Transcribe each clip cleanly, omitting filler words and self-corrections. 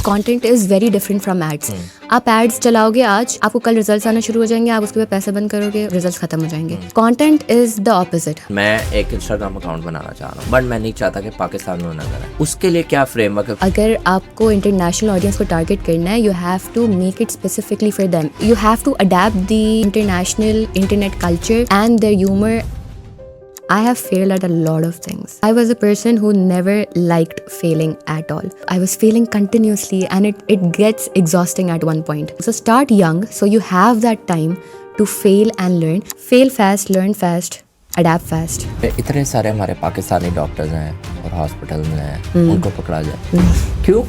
Content is very different from ads. आप ads चलाओगे आज, आपको कल रिजल्ट्स आना शुरू हो जाएंगे, आप उसके बाद पैसे बंद करोगे, रिजल्ट्स खत्म हो जाएंगे। Content is the opposite. मैं एक इंस्टाग्राम अकाउंट बनाना चाह रहा हूँ, बट मैं नहीं चाहता कि पाकिस्तान में नजर आए। उसके लिए क्या फ्रेमवर्क है? अगर आपको इंटरनेशनल ऑडियंस को टारगेट करना है, you have to make it specifically for them. You have to adapt the international internet culture and their humour. I have failed at a lot of things. I was a person who never liked failing at all. I was failing continuously and it gets exhausting at one point. So start young so you have that time to fail and learn. Fail fast, learn fast, adapt fast. इतने सारे हमारे Pakistani doctors हैं और hospital में हैं, उनको पकड़ा जाए क्यों?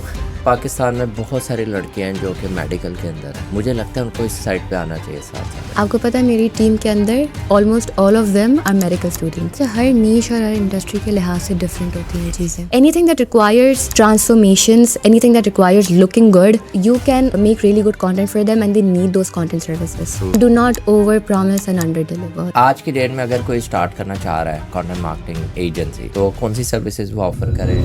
पाकिस्तान में बहुत सारी लड़कियां हैं जो कि मेडिकल के अंदर हैं। मुझे लगता है उनको इस साइड पे आना चाहिए साथ। आपको पता है मेरी टीम के अंदर almost all of them are medical students. हर नीश और हर इंडस्ट्री के लिहाज से डिफरेंट होती हैं चीज़ें। Anything that requires transformations, anything that requires looking good, you can make really good content for them and they need those content services. Do not over promise and under deliver. आज की date में अगर कोई start करना चाह रहा है content marketing agency, तो कौन सी सर्विसेज वो ऑफर करे?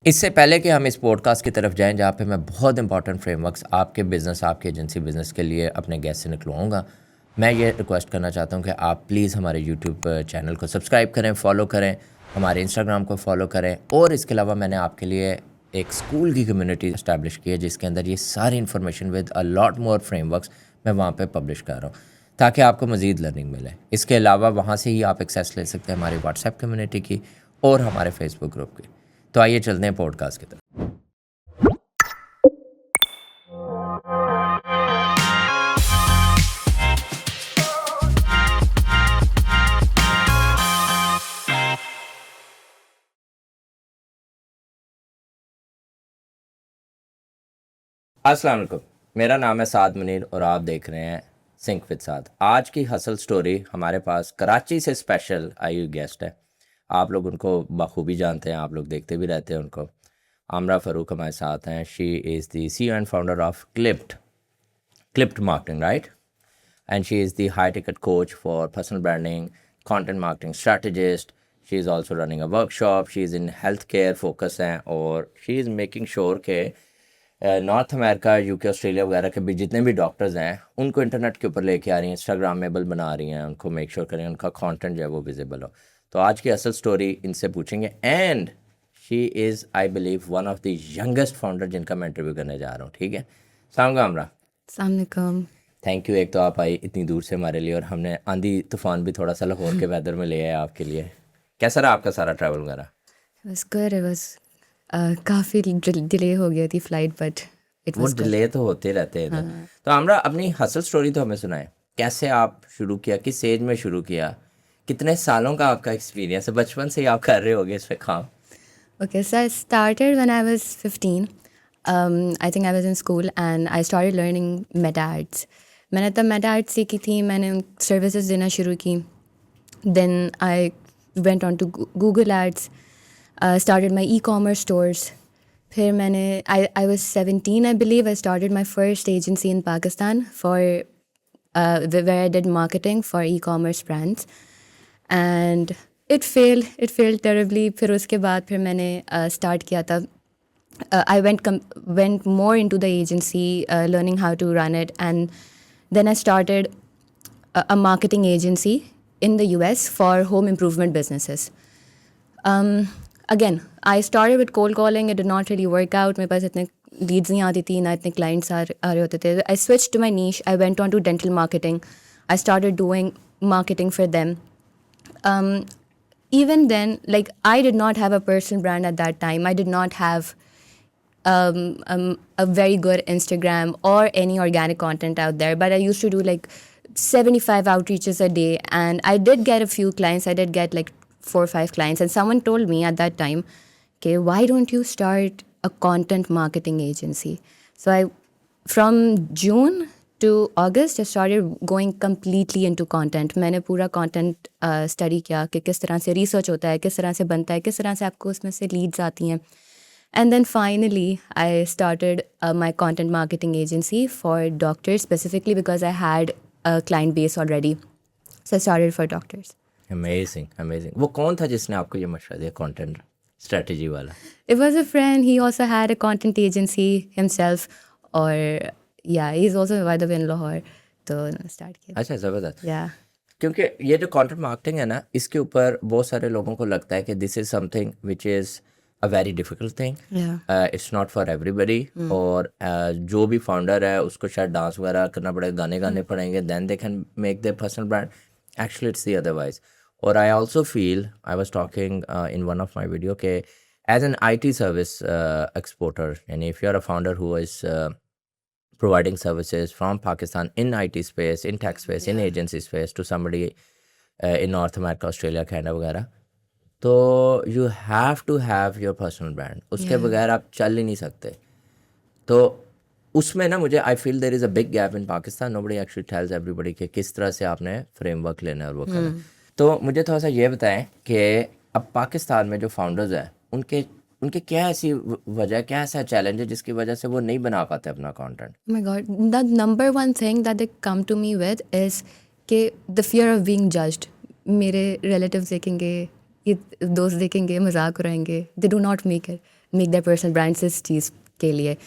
इससे पहले कि हम इस पॉडकास्ट की तरफ जाएं जहाँ पे मैं बहुत इंपॉर्टेंट फ्रेमवर्क्स आपके बिज़नेस, आपके एजेंसी बिज़नेस के लिए अपने गेस्ट से निकलवाऊँगा, मैं ये रिक्वेस्ट करना चाहता हूँ कि आप प्लीज़ हमारे यूट्यूब चैनल को सब्सक्राइब करें, फॉलो करें, हमारे इंस्टाग्राम को फॉलो करें। और इसके अलावा मैंने आपके लिए एक स्कूल की कम्युनिटी इस्टेब्लिश की है जिसके अंदर ये सारी information with a lot more frameworks मैं वहाँ पर पब्लिश कर रहा हूँ ताकि आपको मज़ीद लर्निंग मिले। इसके अलावा वहाँ से ही आप एक्सेस ले सकते हैं हमारी व्हाट्सएप कम्युनिटी की और हमारे फेसबुक ग्रुप की। तो आइए चलते हैं पॉडकास्ट की तरफ। अस्सलाम वालेकुम, मेरा नाम है साद मुनीर और आप देख रहे हैं सिंक विद साद। आज की हसल स्टोरी हमारे पास कराची से स्पेशल आई हुई गेस्ट है। आप लोग उनको बखूबी जानते हैं, आप लोग देखते भी रहते हैं उनको। आमरा फ़ारूक हमारे साथ हैं। She is the CEO and founder of clipped marketing, right? And she is the high ticket coach for personal branding, content marketing strategist. She is also running a workshop. She is in health care focus हैं और she is making sure के north America, UK, Australia वगैरह के भी जितने भी doctors हैं उनको इंटरनेट के ऊपर लेके आ रही हैं, इंस्टाग्रामेबल बना रही हैं, उनको मेक श्योर करें उनका कंटेंट जो है वो विजिबल हो। तो आज की असल स्टोरी इनसे पूछेंगे। And she is I believe one of the youngest founder जिनका मैं इंटरव्यू करने जा रहा हूँ। ठीक है, सलाम आमरा। अस्सलाम वालेकुम। थैंक यू, एक तो आप आई इतनी दूर से हमारे लिए और हमने आंधी तूफान भी थोड़ा सा लाहौर के वेदर में ले आया आपके लिए। कैसा रहा आपका सारा ट्रैवल वगैरह? बस गुड, बस काफ़ी डिले हो गई थी फ्लाइट बट इट वो वाज गुड। डिले तो होते रहते हैं इधर। तो आमरा अपनी हसल स्टोरी तो हमें सुनाए, कैसे आप शुरू किया, किस एज में शुरू किया, कितने सालों का आपका एक्सपीरियंस है, बचपन से ही आप कर रहे होगे इस पे काम? Okay, so I started when I was 15. I think I was in school and I started learning meta ads. मैंने तब meta ads सीखी थी, मैंने services देना शुरू की. Then I went on to Google ads, started my e-commerce stores. फिर मैंने I was 17, I believe. I started my first agency in Pakistan for where I did marketing for e-commerce brands. And it failed terribly. फिर उसके बाद फिर मैंने start किया था. I went more into the agency, learning how to run it, and then I started a marketing agency in the US for home improvement businesses. Again, I started with cold calling. It did not really work out. मेरे पास इतने leads नहीं आती थी, ना इतने clients आ रहे होते थे. I switched to my niche. I went on to dental marketing. I started doing marketing for them. Even then, like, I did not have a personal brand at that time. I did not have a very good Instagram or any organic content out there. But I used to do like 75 outreaches a day. And I did get a few clients. I did get like 4 or 5 clients. And someone told me at that time, okay, why don't you start a content marketing agency? So from June to August, I started going completely into content. मैंने पूरा content study किया कि किस तरह से research होता है, किस तरह से बनता है, किस तरह से आपको उसमें से leads आती हैं. And then finally, I started my content marketing agency for doctors, specifically because I had a client base already. So I started for doctors. Amazing amazing. वो कौन था जिसने आपको ये मशवरा दिया कंटेंट स्ट्रेटजी वाला? It was a friend. He also had a content agency himself, or yeah, he's also by the way in Lahore. तो start किया. अच्छा, ज़बरदस्त। Yeah. क्योंकि ये जो कंटेंट मार्केटिंग है ना, इसके ऊपर बहुत सारे लोगों को लगता है कि this is something which is a very difficult thing, Yeah. It's not for everybody. और जो भी फाउंडर है उसको शायद डांस वगैरह करना पड़ेगा, गाने गाने पड़ेंगे, then they can make their personal brand. Actually it's the otherwise. और I also feel, I was talking in one of my video के as an IT service exporter, यानी if you are a founder who is providing services from Pakistan in IT space, in tech space, in agency space to somebody in North America, Australia, Canada वगैरह, तो you have to have your personal brand. उसके बगैर आप चल ही नहीं सकते। तो उसमें ना मुझे I feel there is a big gap in Pakistan. Nobody actually tells everybody कि किस तरह से आपने फ्रेमवर्क लेना है और वो करना है। तो मुझे थोड़ा सा ये बताएं कि अब पाकिस्तान में जो फाउंडर्स हैं उनके क्या ऐसी वजह, क्या ऐसा चैलेंज है जिसकी वजह से वो नहीं बना पाते अपना content? Oh my God, the number one thing that they come to me with is कि the fear of being judged. मेरे relatives देखेंगे, ये दोस्त देखेंगे, मजाक उड़ाएंगे. They do not make their personal brands इस चीज़ के लिए.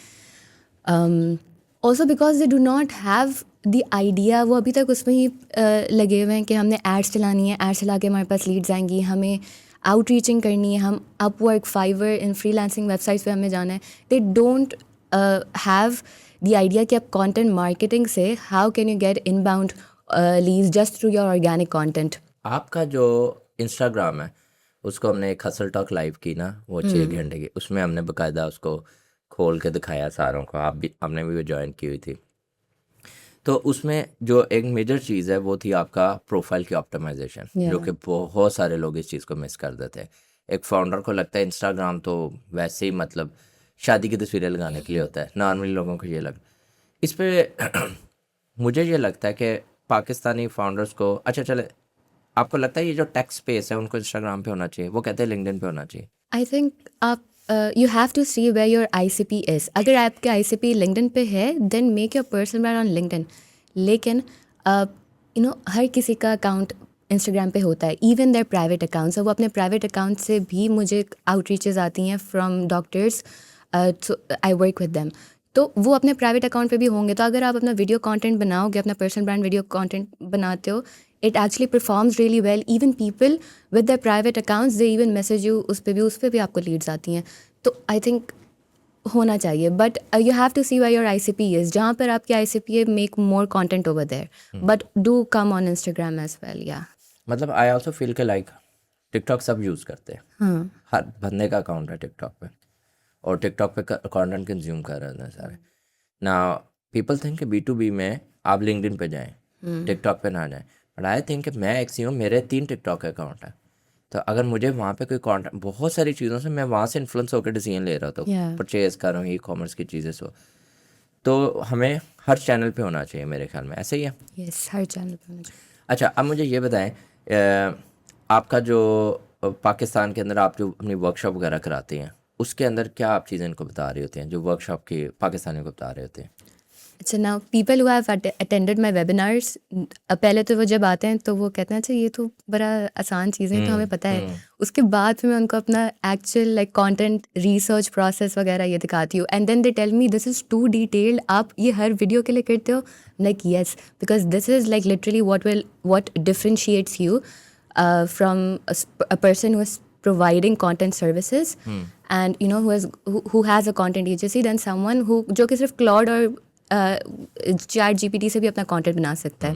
Also because they do not have the idea, वो अभी तक उसमें ही लगे हुए हैं कि हमने एड्स चलानी है, एड्स चला के हमारे पास लीड्स आएंगी, हमें आउटरीचिंग करनी है, हम अपवर्क, फाइवर, इन फ्रीलांसिंग वेबसाइट्स पे हमें जाना है. They don't have the idea कि आप कंटेंट मार्केटिंग से how can you get inbound leads just through your organic content. आपका जो इंस्टाग्राम है उसको हमने एक हसल टॉक लाइव की ना, वो 6 घंटे की, उसमें हमने बाकायदा उसको खोल के दिखाया सारों को, आपने भी वो ज्वाइन की हुई थी। तो उसमें जो एक मेजर चीज़ है वो थी आपका प्रोफाइल की ऑप्टिमाइजेशन, जो कि बहुत सारे लोग इस चीज़ को मिस कर देते हैं। एक फाउंडर को लगता है इंस्टाग्राम तो वैसे ही मतलब शादी की तस्वीरें लगाने के लिए होता है, नॉर्मली लोगों को ये इस पे मुझे ये लगता है कि पाकिस्तानी फाउंडर्स को, अच्छा चले, आपको लगता है ये जो टेक स्पेस है उनको इंस्टाग्राम पे होना चाहिए, वो कहते हैं लिंक्डइन पे होना चाहिए? आई थिंक आप you have to see where your ICP is. अगर आपके ICP लिंक्डइन पे है then make your personal brand on LinkedIn. लेकिन यू नो हर किसी का अकाउंट इंस्टाग्राम पे होता है, इवन देयर प्राइवेट अकाउंट्स. वो अपने प्राइवेट अकाउंट से भी मुझे आउटरीचेज आती हैं from doctors, I work with them. तो वो अपने प्राइवेट अकाउंट पे भी होंगे. तो अगर आप अपना वीडियो कंटेंट बनाओगे, अपना पर्सनल ब्रांड वीडियो कंटेंट बनाते हो, it actually performs really well. Even people with their private accounts, they even message you, उस पे भी आपको leads आती हैं. तो I think होना चाहिए, but you have to see where your ICP is. जहाँ पर आपकी ICP है, make more content over there. But do come on Instagram as well, yeah. मतलब आई ऑल्सो फील के लाइक टिकटॉक सब यूज़ करते हैं, हाँ. हर बंदे का अकाउंट है टिकटॉक पे, और टिकटॉक पे कंटेंट कंज्यूम कर रहे हैं सारे ना. पीपल थिंक कि B2B में आप लिंक्डइन पे जाएं, टिकटॉक पे ना जाएं. बट आई थिंक मैं एक सी हूँ, मेरे 3 टिकटॉक अकाउंट है, तो अगर मुझे वहाँ पे कोई कंटेंट, बहुत सारी चीज़ों से मैं वहाँ से इन्फ्लुएंस होकर डिसीजन ले रहा था, परचेज कर रहा हूँ, ई-कॉमर्स की चीज़ें से. तो हमें हर चैनल पे होना चाहिए मेरे ख्याल में, ऐसे ही है? यस, हर चैनल पे होना चाहिए. अच्छा, अब मुझे ये बताएं, आपका जो पाकिस्तान के अंदर आप जो अपनी वर्कशॉप वगैरह कराते हैं, उसके अंदर क्या आप चीज़ें इनको बता रहे होते हैं जो वर्कशॉप की पाकिस्तानियों को बता रहे होते हैं? अच्छा, now people who have attended my webinars, पहले तो वो जब आते हैं तो वो कहते हैं अच्छा ये तो बड़ा आसान चीज़ें तो हमें पता है. उसके बाद फिर मैं उनको अपना actual like content research process वगैरह ये दिखाती हूँ, and then they tell me this is too detailed, आप ये हर वीडियो के लिए करते हो? Like yes, because this is like literally what differentiates you from a person who is providing content services and you know who has a content agency than someone who जो कि सिर्फ Claude और ChatGPT से भी अपना content बना सकता है.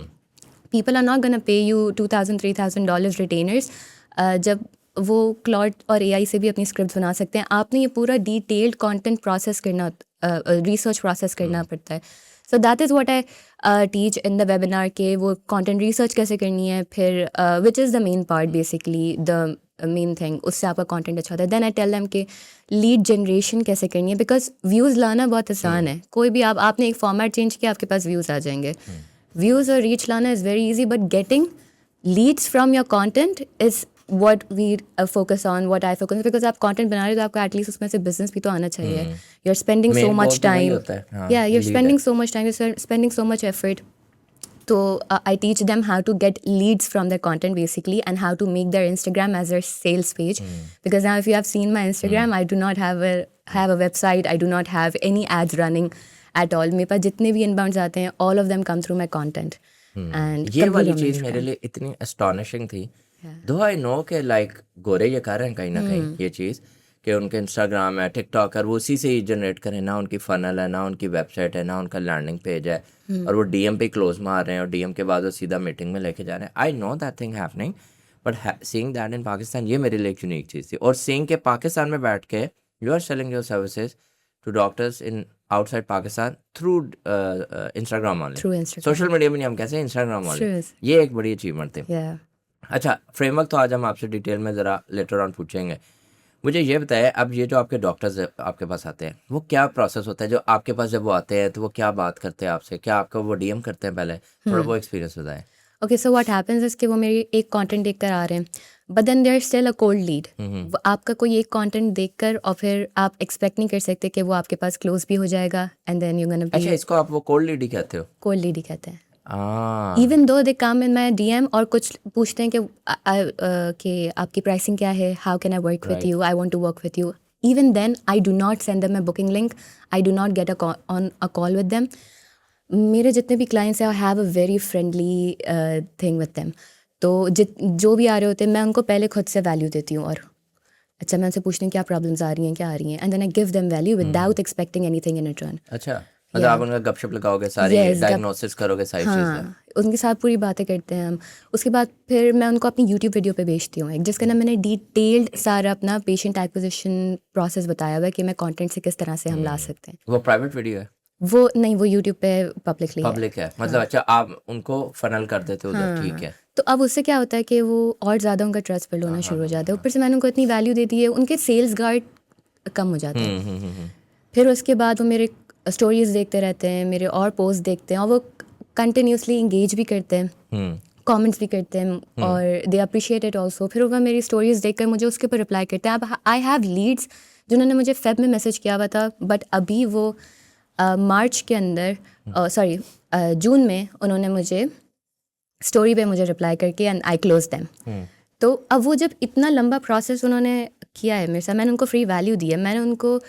People are not gonna pay you $2,000-3,000 retainers जब वो Claude और AI से भी अपनी स्क्रिप्ट बना सकते हैं. आपने ये पूरा डिटेल्ड कंटेंट प्रोसेस करना, रिसर्च प्रोसेस करना पड़ता है. So that is what I teach in the webinar के वो कंटेंट रिसर्च कैसे करनी है, फिर which is the main part, basically the main thing, उससे आपका कंटेंट अच्छा होता है. देन आई टेल देम कि लीड जनरेशन कैसे करनी है, बिकॉज व्यूज़ लाना बहुत आसान है. कोई भी आपने एक फॉर्मेट चेंज किया, आपके पास व्यूज़ आ जाएंगे. व्यूज़ और रीच लाना is very easy, but getting leads from your content is what we focus on, what I focus on, because आप content बना रहे हो तो आपको at least उसमें से business भी तो आना चाहिए. You're spending so much time, yeah, you're spending so much time, you're spending so much effort. So I teach them how to get leads from their content basically, and how to make their Instagram as their sales page. Because now if you have seen my Instagram, I do not have a website. I do not have any ads running at all. मेरे पास जितने भी inbounds आते हैं, all of them come through my content. And ये वाली complete on my चीज़ मेरे Instagram. लिए इतनी एस्टॉनिशिंग थी, दो आई नो के लाइक गोरे ये कर रहे हैं कहीं ना कहीं ये चीज़ कि उनके इंस्टाग्राम है, टिकटॉक है, वो उसी से ही जनरेट करें, ना उनकी फनल है, ना उनकी वेबसाइट है, ना उनका लैंडिंग पेज है, और वो डीएम पे क्लोज मार रहे हैं और डीएम के बाद वो सीधा मीटिंग में लेके जा रहे हैं. I know that thing happening, but seeing that in Pakistan ये मेरे लिए एक यूनिक चीज़ थी. और सीइंग के पाकिस्तान में बैठ के you are selling your services to doctors in outside Pakistan through Instagram only. Through Instagram. Social media में नहीं, हम कैसे इंस्टाग्राम ऑनली. Sure. ये एक बड़ी अचीवमेंट थी. Yeah. अच्छा, फ्रेमवर्क तो आज हम आपसे डिटेल में ज़रा लेटर ऑन पूछेंगे. मुझे ये बताइए, अब ये जो आपके डॉक्टर्स आपके पास आते हैं, वो क्या प्रोसेस होता है? जो आपके पास जब वो आते हैं तो वो क्या बात करते हैं आपसे? क्या आपको वो डीएम करते हैं पहले? थोड़ा वो एक्सपीरियंस बताएं. Okay, so what happens is कि वो मेरी एक कंटेंट देखकर आ रहे हैं, but then there still a cold lead. आपका कोई एक कंटेंट देखकर और फिर आप एक्सपेक्ट नहीं कर सकते कि वो आपके पास क्लोज भी हो जाएगा, एंड देन यू गोना अच्छा, बी इसको आप वो कोल्ड लीड ही कहते हो? कोल्ड लीड ही कहते हैं. हाँ. इवन दो दे कम इन माई DM और कुछ पूछते हैं कि आपकी प्राइसिंग क्या है, how can I work with you, I want to work with you. Even then I do not send them a booking link, I do not get a call with them. मेरे जितने भी clients हैं, I have a very friendly thing with them. तो जो भी आ रहे होते हैं, मैं उनको पहले खुद से वैल्यू देती हूँ. और अच्छा, मैं उनसे पूछती हूँ क्या प्रॉब्लम्स आ रही हैं, क्या आ रही हैं, and then I give them value without expecting anything in return. अच्छा, मतलब आप उनका गपशप लगाओगे, सारी Yes, डायग्नोसिस करोगे, सारी चीज़ें. हाँ, उनके साथ पूरी बातें करते हैं हम. उसके बाद फिर मैं उनको अपनी यूट्यूब वीडियो पे भेजती हूँ एक, जिसके अंदर मैंने डिटेल्ड सारा अपना पेशेंट एक्विजिशन प्रोसेस बताया हुआ है कि मैं कंटेंट से किस तरह से हम ला सकते हैं. वो प्राइवेट वीडियो है? वो नहीं, वो यूट्यूब पे पब्लिकली है. पब्लिक है मतलब. अच्छा, आप उनको फनल कर देते हो उधर, ठीक है. तो अब उससे क्या होता है कि वो और ज़्यादा उनका ट्रस्ट बिल्ड होना शुरू हो जाता है. ऊपर से मैंने उनको इतनी वैल्यू दे दी है, उनके सेल्स गार्ड कम हो जाते हैं. फिर उसके बाद वो मेरे स्टोरीज देखते रहते हैं, मेरे और पोस्ट देखते हैं, और वो कंटिन्यूसली इंगेज भी करते हैं, कमेंट्स भी करते हैं, और दे अप्रिशिएट इट ऑल्सो. फिर वो मेरी स्टोरीज देखकर मुझे उसके ऊपर रिप्लाई करते हैं. अब आई हैव लीड्स जिन्होंने मुझे फेब में मैसेज किया हुआ था, बट अभी वो मार्च के अंदर जून में उन्होंने मुझे स्टोरी पे मुझे रिप्लाई करके, एंड आई क्लोज देम. तो अब वो जब इतना लंबा प्रोसेस उन्होंने किया है मेरे साथ, मैंने उनको फ्री वैल्यू दी है, मैंने उनको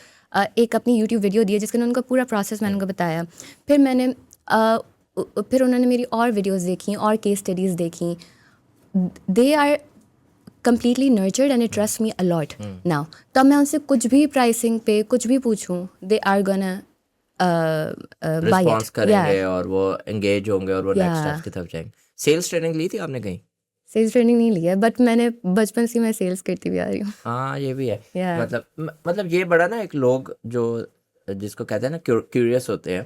एक अपनी यूट्यूब वीडियो दी है जिसके अंदर उनका पूरा प्रोसेस मैंने उनको बताया. फिर उन्होंने मेरी और वीडियोस देखी और केस स्टडीज़ देखी. They are completely nurtured and they trust me a lot now. तब मैं उनसे कुछ भी प्राइसिंग पे कुछ भी पूछूं, they are gonna buy response it. करेंगे Yeah. और वो एंगेज होंगे और वो नेक्स्ट Yeah. स्टेप की तरफ जाएंगे. सेल्स ट्रेनिंग ली थी आपने कहीं? सेल्स ट्रेनिंग नहीं लिया, बट मैंने बचपन से मैं सेल्स करती भी आ रही हूँ. हाँ, ये भी है. Yeah. मतलब ये बड़ा ना, एक लोग जो जिसको कहते हैं ना क्यूरियस होते हैं,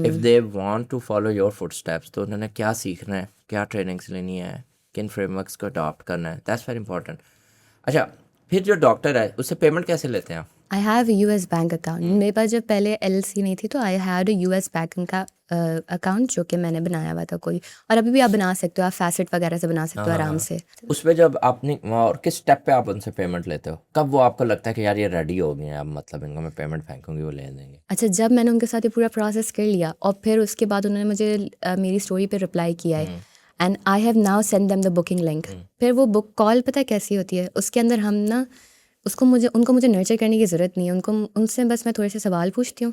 if they want to follow your footsteps, तो उन्होंने क्या सीखना है, क्या ट्रेनिंग्स लेनी है, किन फ्रेमवर्क्स को अडॉप्ट करना है, दैट्स वेरी इंपॉर्टेंट. अच्छा, फिर जो डॉक्टर है उससे पेमेंट कैसे लेते हैं आप? आई have a US bank account. मेरे पास जब पहले LLC नहीं थी, तो I had a US bank का अकाउंट जो कि मैंने बनाया हुआ था कोई. और अभी भी आप बना सकते हो, आप फैसेट वगैरह से बना सकते हो आराम से. उसमें जब आपने, और किस स्टेप पे आप उनसे पेमेंट लेते हो? कब वो आपको लगता है कि यार ये रेडी हो गए हैं, अब मतलब इनको मैं पेमेंट फेंकूंगी, वो ले देंगे? अच्छा, जब मैंने उनके साथ ये पूरा प्रोसेस कर लिया और फिर उसके बाद उन्होंने मुझे मेरी स्टोरी पे रिप्लाई किया है, and I have now send them the booking link. फिर वो बुक कॉल पता है कैसी होती है, उसके अंदर हम ना उनको मुझे नर्चर करने की ज़रूरत नहीं है. उनसे बस मैं थोड़े से सवाल पूछती हूँ,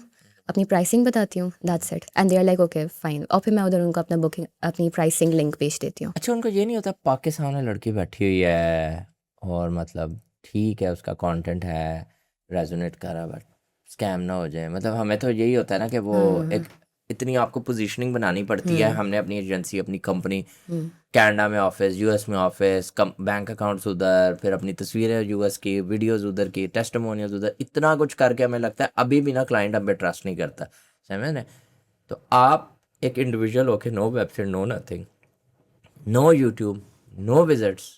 अपनी प्राइसिंग बताती हूँ, that's it, and they are like okay fine. और फिर मैं उधर उनको अपनी प्राइसिंग लिंक भेज देती हूँ. अच्छा, उनको ये नहीं होता पाकिस्तान में लड़की बैठी हुई है और मतलब ठीक है उसका कंटेंट है, रेजोनेट कर रहा, बट स्कैम ना हो जाए? मतलब हमें तो यही होता है ना कि वो एक इतनी आपको पोजीशनिंग बनानी पड़ती है. हमने अपनी एजेंसी, अपनी कंपनी, कनाडा में ऑफिस, यूएस में ऑफिस, बैंक अकाउंट्स उधर, फिर अपनी तस्वीरें यूएस की, वीडियोस उधर की, टेस्टिमोनियल्स उधर, इतना कुछ करके हमें लगता है अभी भी ना क्लाइंट हम पे ट्रस्ट नहीं करता. समझ में? तो आप एक इंडिविजुअल होके, no website, no nothing, no YouTube, no visits,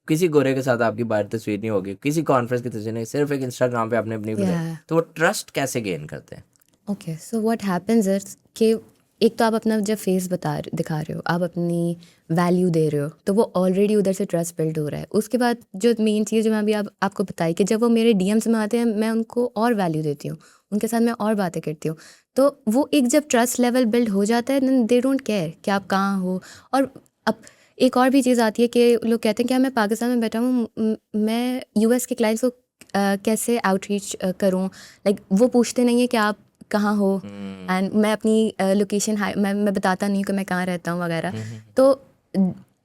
किसी गोरे के साथ आपकी बाहर तस्वीर नहीं होगी, किसी कॉन्फ्रेंस की तस्वीर नहीं, सिर्फ एक इंस्टाग्राम पे आपने अपनी वीडियो, तो वो ट्रस्ट कैसे गेन करते हैं? Okay, so what happens is कि एक तो आप अपना जब फेस दिखा रहे हो, आप अपनी वैल्यू दे रहे हो, तो वो ऑलरेडी उधर से ट्रस्ट बिल्ड हो रहा है. उसके बाद जो मेन चीज़ जो मैं अभी आपको बताई कि जब वो मेरे DMs में आते हैं, मैं उनको और वैल्यू देती हूँ, उनके साथ मैं और बातें करती हूँ। तो वो एक जब ट्रस्ट लेवल बिल्ड हो जाता है देन दे डोंट केयर कि आप कहाँ हो। और अब एक और भी चीज़ आती है कि लोग कहते हैं कि मैं पाकिस्तान में बैठा हूँ, मैं यूएस के क्लाइंट्स को कैसे आउटरीच करूँ। लाइक वो पूछते नहीं है कि आप कहाँ हो, एंड मैं अपनी लोकेशन मैं बताता नहीं हूँ कि मैं कहाँ रहता हूँ वगैरह। तो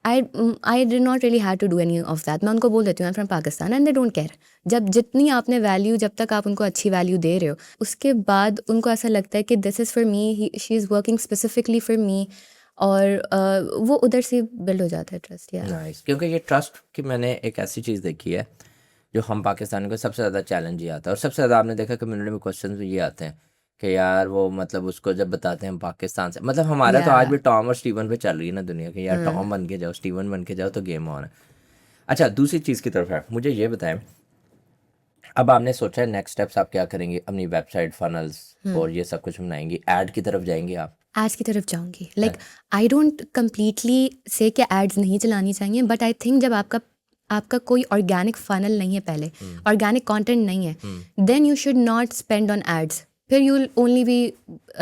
I did not really have to do any of that. मैं उनको बोल देती हूँ I am from Pakistan and they don't care. जब जितनी आपने वैल्यू, जब तक आप उनको अच्छी वैल्यू दे रहे हो, उसके बाद उनको ऐसा लगता है कि this is for me, she is working specifically for मी, और वो उधर से बिल्ड हो जाता है ट्रस्ट। या नाइस, क्योंकि ये ट्रस्ट की मैंने एक ऐसी चीज़ देखी है जो हम पाकिस्तान को सबसे ज़्यादा चैलेंज ये आता है, और सबसे ज़्यादा आपने देखा कम्युनिटी में क्वेश्चन भी ये आते हैं कि यार वो मतलब उसको जब बताते हैं हम पाकिस्तान से, मतलब हमारा तो आज भी टॉम और स्टीवन पे चल रही है ना दुनिया की, यार टॉम बन के जाओ, स्टीवन बन के जाओ तो गेम ऑन है। अच्छा, दूसरी चीज़ की तरफ है, मुझे ये बताएं, अब आपने सोचा है नेक्स्ट स्टेप्स आप क्या करेंगे, अपनी वेबसाइट फनल्स और ये सब कुछ बनाएंगी, ऐड की तरफ जाएंगे आप? एड्स की तरफ जाऊंगी। लाइक आई डोंट कम्प्लीटली से कि एड्स नहीं चलानी चाहिए, बट आई थिंक जब आपका कोई ऑर्गेनिक फनल नहीं है, पहले ऑर्गेनिक कंटेंट नहीं है, then you should not spend on ads. फिर you will only be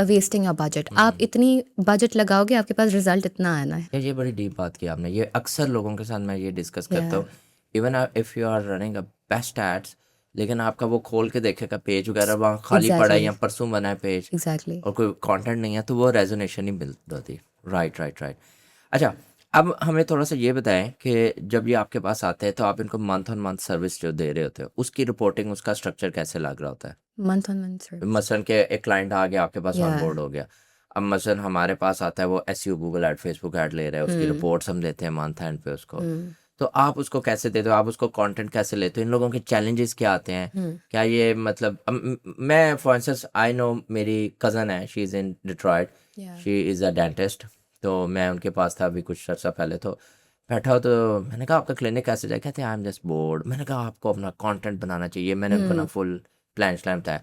wasting your budget. आप इतनी बजट लगाओगे, आपके पास रिजल्ट इतना आना है। ये बड़ी डीप बात की आपने, ये अक्सर लोगों के साथ मैं ये डिस्कस करता हूँ। Even if you are running a best ads, लेकिन आपका वो खोल के देखेगा पेज वगैरह वहाँ खाली पड़ा है या परसों बना है पेज, एग्जैक्टली। और कोई कंटेंट नहीं है, तो वो रेजोनेशन नहीं मिल होती। Right right right. अच्छा, अब हमें थोड़ा सा ये बताएं कि जब ये आपके पास आते हैं तो आप इनको मंथ ऑन मंथ सर्विस जो दे रहे होते हो, उसकी रिपोर्टिंग, उसका स्ट्रक्चर कैसे लग रहा होता है? Month on month service. मसलन के एक क्लाइंट आ गया आपके पास, ऑन या बोर्ड हो गया, अब मसलन हमारे पास आता है वो SEO Google add Facebook ad ले रहा है, उसकी रिपोर्ट्स हम लेते हैं मंथ एंड पे उसको, तो आप उसको कैसे देते हो, आप उसको कंटेंट कैसे लेते हो, इन लोगों के चैलेंजेस क्या आते हैं, क्या ये मतलब मैं फॉर इंस्टेंस आई नो मेरी कज़न है, she is in Detroit, she is a dentist, तो मैं उनके पास था अभी कुछ अर्सा पहले, तो बैठा हो तो मैंने कहा आपका क्लिनिक कैसे जाए, कहते हैं आई एम जस्ट बोर्ड। मैंने कहा आपको अपना कंटेंट बनाना चाहिए, मैंने उनको ना फुल प्लान स्लैन बताया।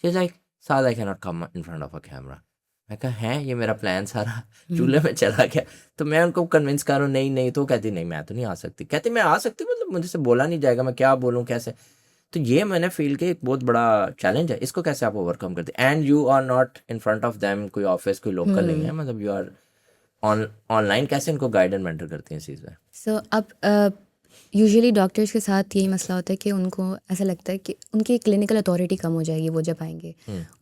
She is like Saad I can not come in front of a camera. मैं कहा है ये मेरा प्लान सारा चूल्हे में चला गया। तो मैं उनको कन्विंस कर रहा हूँ, नहीं नहीं, तो कहती नहीं मैं तो नहीं आ सकती, कहती मैं आ सकती, मतलब मुझे से बोला नहीं जाएगा, मैं क्या बोलूँ कैसे। तो ये मैंने फील किया एक बहुत बड़ा चैलेंज है, इसको कैसे आप ओवरकम करते हैं, and you are not in front of them, कोई ऑफिस कोई लोकल नहीं है, मतलब यू आर ऑनलाइन, कैसे इनको गाइड एंड मेंटर करती हैं इस चीज़ में? सो अब यूजुअली डॉक्टर्स के साथ यही मसला होता है कि उनको ऐसा लगता है कि उनकी क्लिनिकल अथॉरिटी कम हो जाएगी वो जब आएंगे।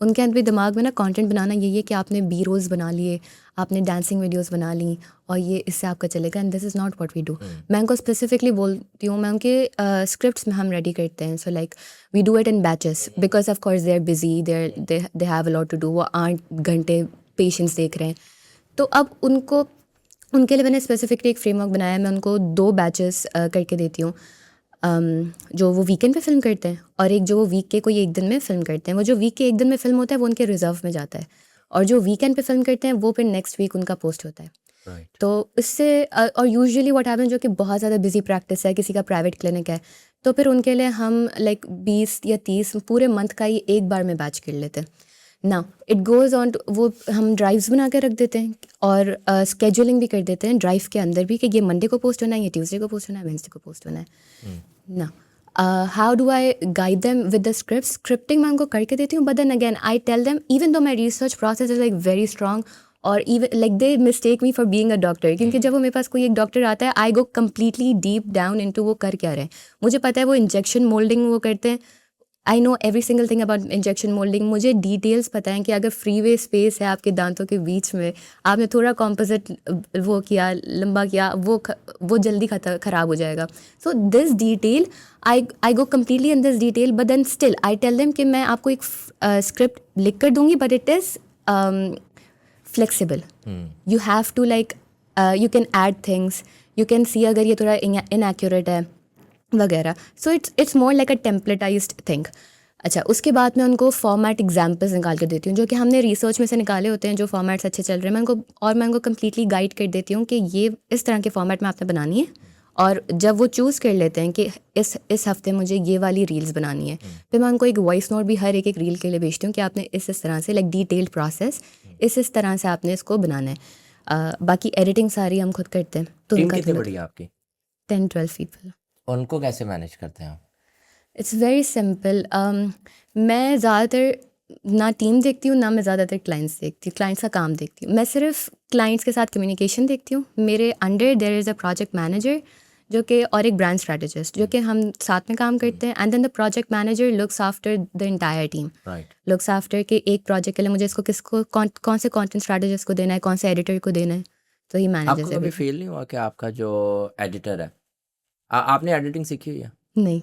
उनके अंदर भी दिमाग में ना कंटेंट बनाना यही है कि आपने बी रोल्स बना लिए, आपने डांसिंग वीडियोस बना ली और ये इससे आपका चलेगा, and this is not what we do. मैं उनको स्पेसिफिकली बोलती हूँ, मैं उनके स्क्रिप्ट्स में हम रेडी करते हैं। So like we do it in batches because of course they are busy, they have a lot to do. वो 8 घंटे पेशेंट्स देख रहे हैं, तो अब उनके लिए मैंने स्पेसिफिकली एक फ्रेमवर्क बनाया है। मैं उनको 2 बैचेस करके देती हूँ, जो वो वीकेंड पे फिल्म करते हैं, और एक जो वो वीक के कोई एक दिन में फिल्म करते हैं। वो जो वीक के एक दिन में फिल्म होता है वो उनके रिजर्व में जाता है, और जो वीकेंड पे फिल्म करते हैं वो फिर नेक्स्ट वीक उनका पोस्ट होता है। राइट। तो इससे और यूजुअली व्हाट हैपन, जो कि बहुत ज़्यादा बिजी प्रैक्टिस है, किसी का प्राइवेट क्लिनिक है, तो फिर उनके लिए हम लाइक 20 या 30 पूरे मंथ का ही एक बार में बैच कर लेते हैं ना। इट गोज़ ऑन टू, वो हम ड्राइव्स बना के रख देते हैं और स्केजुलिंग भी कर देते हैं ड्राइव के अंदर भी कि ये मंडे को पोस्ट होना है, ये ट्यूसडे को पोस्ट होना है, वेंसडे को पोस्ट होना है ना। How do I guide them with the scripting मैं उनको करके देती हूँ, but then again I tell them even though my research process is like very strong, और even like they mistake me for being a doctor, क्योंकि जब वो मेरे पास कोई एक डॉक्टर आता है, आई go completely deep down into वो कर क्या रहे हैं। मुझे पता है वो इंजेक्शन मोल्डिंग वो करते हैं, I know every single thing about injection moulding. मुझे डिटेल्स पता है कि अगर फ्री वे स्पेस है आपके दांतों के बीच में, आपने थोड़ा कॉम्पोजिट वो किया, लंबा किया, वो जल्दी ख़राब हो जाएगा। So this detail I go completely in this detail, but then still I tell them कि मैं आपको एक स्क्रिप्ट लिख कर दूंगी, but it is flexible. You have to like you can add things, you can see अगर ये थोड़ा इनएक्यूरेट है वगैरह। So it's more like a templatized thing. अच्छा, उसके बाद मैं उनको फॉर्मेट एग्जाम्पल्स निकाल कर देती हूँ, जो कि हमने रिसर्च में से निकाले होते हैं, जो फॉर्मेट्स अच्छे चल रहे हैं। मैं उनको कम्प्लीटली गाइड कर देती हूँ कि ये इस तरह के फॉर्मेट में आपने बनानी है, और जब वो चूज़ कर लेते हैं कि इस हफ्ते मुझे ये वाली रील्स बनानी है, फिर मैं उनको एक वॉइस नोट भी हर एक रील के लिए भेजती हूँ कि आपने इस तरह से लाइक डिटेल्ड प्रोसेस इस तरह से आपने इसको बनाना है। बाकी एडिटिंग सारी हम खुद करते हैं। तो टीम उनका कितनी बड़ी है आपकी? 10-12 पीपल। उनको कैसे मैनेज करते हैं आप? It's very simple. मैं ज़्यादातर ना टीम देखती हूँ, ना मैं ज़्यादातर क्लाइंट्स देखती हूँ, क्लाइंट्स का काम देखती हूँ। मैं सिर्फ क्लाइंट्स के साथ कम्युनिकेशन देखती हूँ। मेरे under their is a project manager जो कि, और एक ब्रांड स्ट्रेटजिस्ट जो कि हम साथ में काम करते हैं, and then the project manager looks after the entire team, right. Looks after कि एक प्रोजेक्ट के लिए मुझे इसको किसको कौन से कंटेंट स्ट्रेटजिस्ट को देना है, कौन से एडिटर को देना है, तो ही मैनेजेस आपको कभी एवरीथिंग। फील नहीं हुआ कि आपका जो एडिटर है, आपने एडिटिंग सीखी हुई है, नहीं।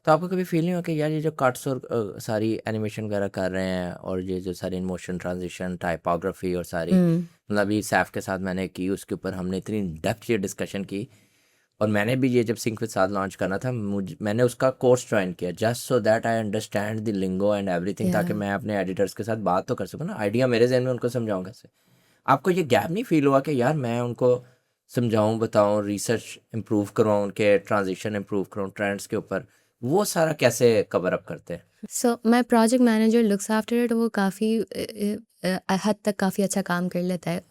तो आपको कभी फील नहीं हुआ कि यार ये जो कट्स और सारी एनिमेशन वगैरह कर रहे हैं और ये जो सारी मोशन ट्रांजिशन टाइपोग्राफी और सारी, मतलब अभी सैफ के साथ मैंने की, उसके ऊपर हमने इतनी डेप्थ ये डिस्कशन की, और मैंने भी ये जब सिंक विद साथ लॉन्च करना था, मैंने उसका कोर्स ज्वाइन किया just so that I understand the lingo and everything, ताकि मैं अपने एडिटर्स के साथ बात तो कर सकूँ ना, आइडिया मेरे जहन में उनको समझाऊँ कैसे। आपको ये गैप नहीं फील हुआ कि यार मैं उनको समझाऊँ, बताऊँ, रिसर्च इम्प्रूव करवाऊँ, उनके ट्रांजिशन इम्प्रूव करूँ ट्रेंड्स के ऊपर, वो सारा कैसे कवर अप करते हैं? So my project manager looks after it, वो काफ़ी हद तक काफ़ी अच्छा काम कर लेता है,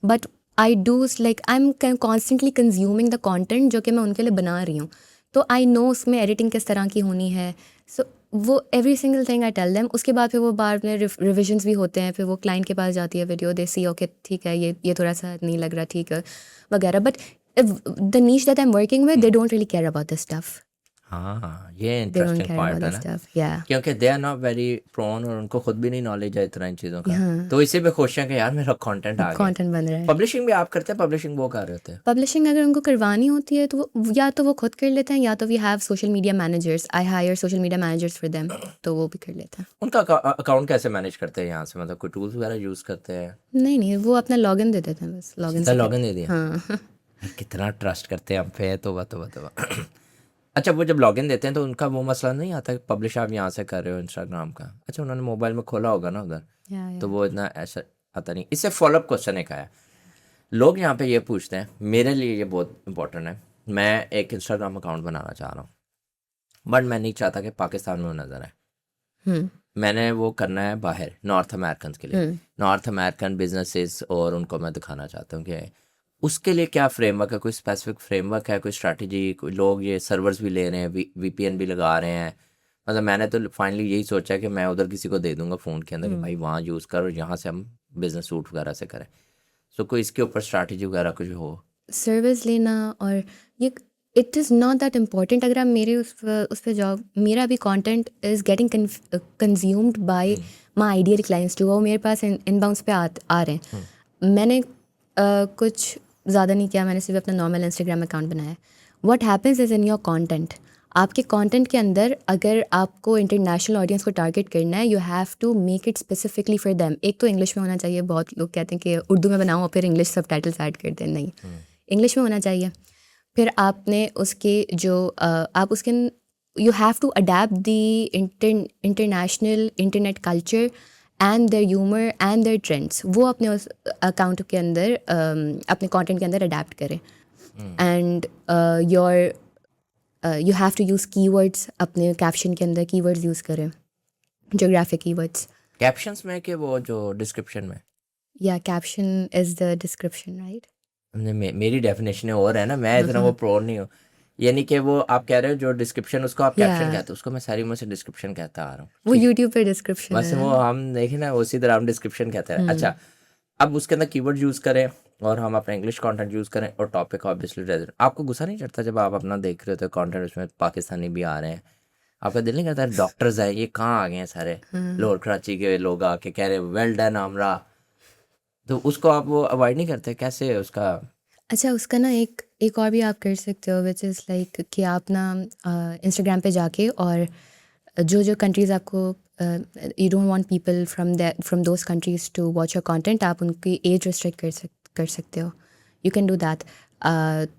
but I do like I am constantly consuming the content जो कि मैं उनके लिए बना रही हूँ, तो आई नो उसमें एडिटिंग किस तरह की होनी है। सो वो every single thing I tell them, उसके बाद फिर वो बाद में रिविजन्स भी होते हैं, फिर वो क्लाइंट के पास जाती है वीडियो, दे सी ओके ठीक है, ये थोड़ा सा नहीं लग रहा ठीक है वगैरह, but the niche that I am working with, they don't really care about this stuff, हाँ, ये they don't interesting care about point है दिस ना, स्टफ, या क्योंकि they are not very prone और उनको खुद भी नहीं नॉलेज है इतना इन चीज़ों का, हाँ तो इसी पे खुश हैं कि यार मेरा कंटेंट आ गया। कंटेंट बन रहा है। पब्लिशिंग भी आप करते हैं? पब्लिशिंग वो कर रहे होते हैं? पब्लिशिंग अगर उनको करवानी होती है तो वो या तो वो खुद कर लेते हैं, या तो we have social media managers, I hire social media managers for them, तो वो भी कर लेते हैं। उनका अकाउंट कैसे मैनेज करते हैं यहाँ से, मतलब कोई टूल्स वगैरह यूज़ करते हैं? नहीं वो अपना लॉगिन दे देते हैं, बस लॉगिन सीधा से लॉगिन करते दे दिया? हैं। हाँ यार कितना ट्रस्ट करते हैं हम पे, तो अच्छा, वो जब लॉगिन देते हैं तो उनका वो मसला नहीं आता कि पब्लिश आप यहाँ से कर रहे हो इंस्टाग्राम का? अच्छा, उन्होंने मोबाइल में खोला होगा ना उधर, तो या वो इतना ऐसा आता नहीं। इससे फॉलोअप क्वेश्चन एक आया, लोग यहाँ पे ये पूछते हैं, मेरे लिए ये बहुत इंपॉर्टेंट है, मैं एक इंस्टाग्राम अकाउंट बनाना चाह रहा हूँ, बट मैं नहीं चाहता कि पाकिस्तान में वो नज़र आए, हम्म मैंने वो करना है बाहर नॉर्थ अमेरिकन के लिए, नॉर्थ अमेरिकन बिजनेसेस, और उनको मैं दिखाना चाहता हूँ कि उसके लिए क्या फ्रेमवर्क है, कोई स्पेसिफिक फ्रेमवर्क है, कोई स्ट्रैटेजी, कोई लोग ये सर्वर्स भी ले रहे हैं, वीपीएन भी लगा रहे हैं, मतलब मैंने तो फाइनली यही सोचा है कि मैं उधर किसी को दे दूंगा फ़ोन के अंदर कि भाई वहाँ यूज़ कर और यहाँ से हम बिज़नेस सूट वगैरह से करें, सो कोई इसके ऊपर स्ट्रैटेजी वगैरह कुछ हो? सर्विस लेना, और ये it is not that important. अगर आप मेरे उस पर जॉब, मेरा भी content is getting consumed by my ideal clients जो वो मेरे पास इनबाउंस पे आ रहे हैं। मैंने कुछ ज़्यादा नहीं किया, मैंने सिर्फ अपना नॉर्मल इंस्टाग्राम अकाउंट बनाया है। What happens is in your content, आपके कंटेंट के अंदर अगर आपको इंटरनेशनल ऑडियंस को टारगेट करना है, you have to make it specifically for them. एक तो इंग्लिश में होना चाहिए, बहुत लोग कहते हैं कि उर्दू में बनाओ और फिर इंग्लिश सबटाइटल्स ऐड कर दें, नहीं, इंग्लिश में होना चाहिए। फिर आपने उसके जो आप उसके you have to adapt the international internet culture and their humour and their trends, वो अपने उस अकाउंट के अंदर अपने कंटेंट के अंदर अडेप्ट करें। And your you have to use keywords, अपने कैप्शन के अंदर कीवर्ड्स यूज़ करें, जोग्राफिक कीवर्ड्स, कैप्शंस में कि वो जो डिस्क्रिप्शन में? या caption is the description, right. मेरी डेफिनेशन और है ना, मैं इतना वो प्रो नहीं हूँ, यानी कि वो आप कह रहे हो जो डिस्क्रिप्शन उसको आप कैप्शन या कहते हो, उसको मैं सारी उम्र से डिस्क्रिप्शन कहता आ रहा हूँ, वो ठीक है, यूट्यूब पे डिस्क्रिप्शन बस है वो ना। हम देखें ना उसी तरह हम डिस्क्रिप्शन कहते हैं। अच्छा, अब उसके अंदर कीवर्ड यूज़ करें और हम अपना इंग्लिश कंटेंट यूज़ करें और टॉपिक ऑब्वियसली रेलेवेंट, आपको गुस्सा नहीं चढ़ता जब आप अपना देख रहे होते कंटेंट उसमें पाकिस्तानी भी आ रहे हैं, आपका दिल नहीं करता डॉक्टर्स हैं ये कहाँ आ गए हैं सारे लोअर कराची के लोग आके कह रहे वेल डन आमरा, तो उसको आप वो अवॉइड नहीं करते, कैसे उसका? अच्छा, उसका ना एक और भी आप कर सकते हो, विच इज़ लाइक कि आप ना इंस्टाग्राम पे जाके, और जो जो कंट्रीज़ आपको you don't want people from those countries to watch your content, आप उनकी एज रिस्ट्रिक्ट कर सकते हो, यू कैन डू दैट।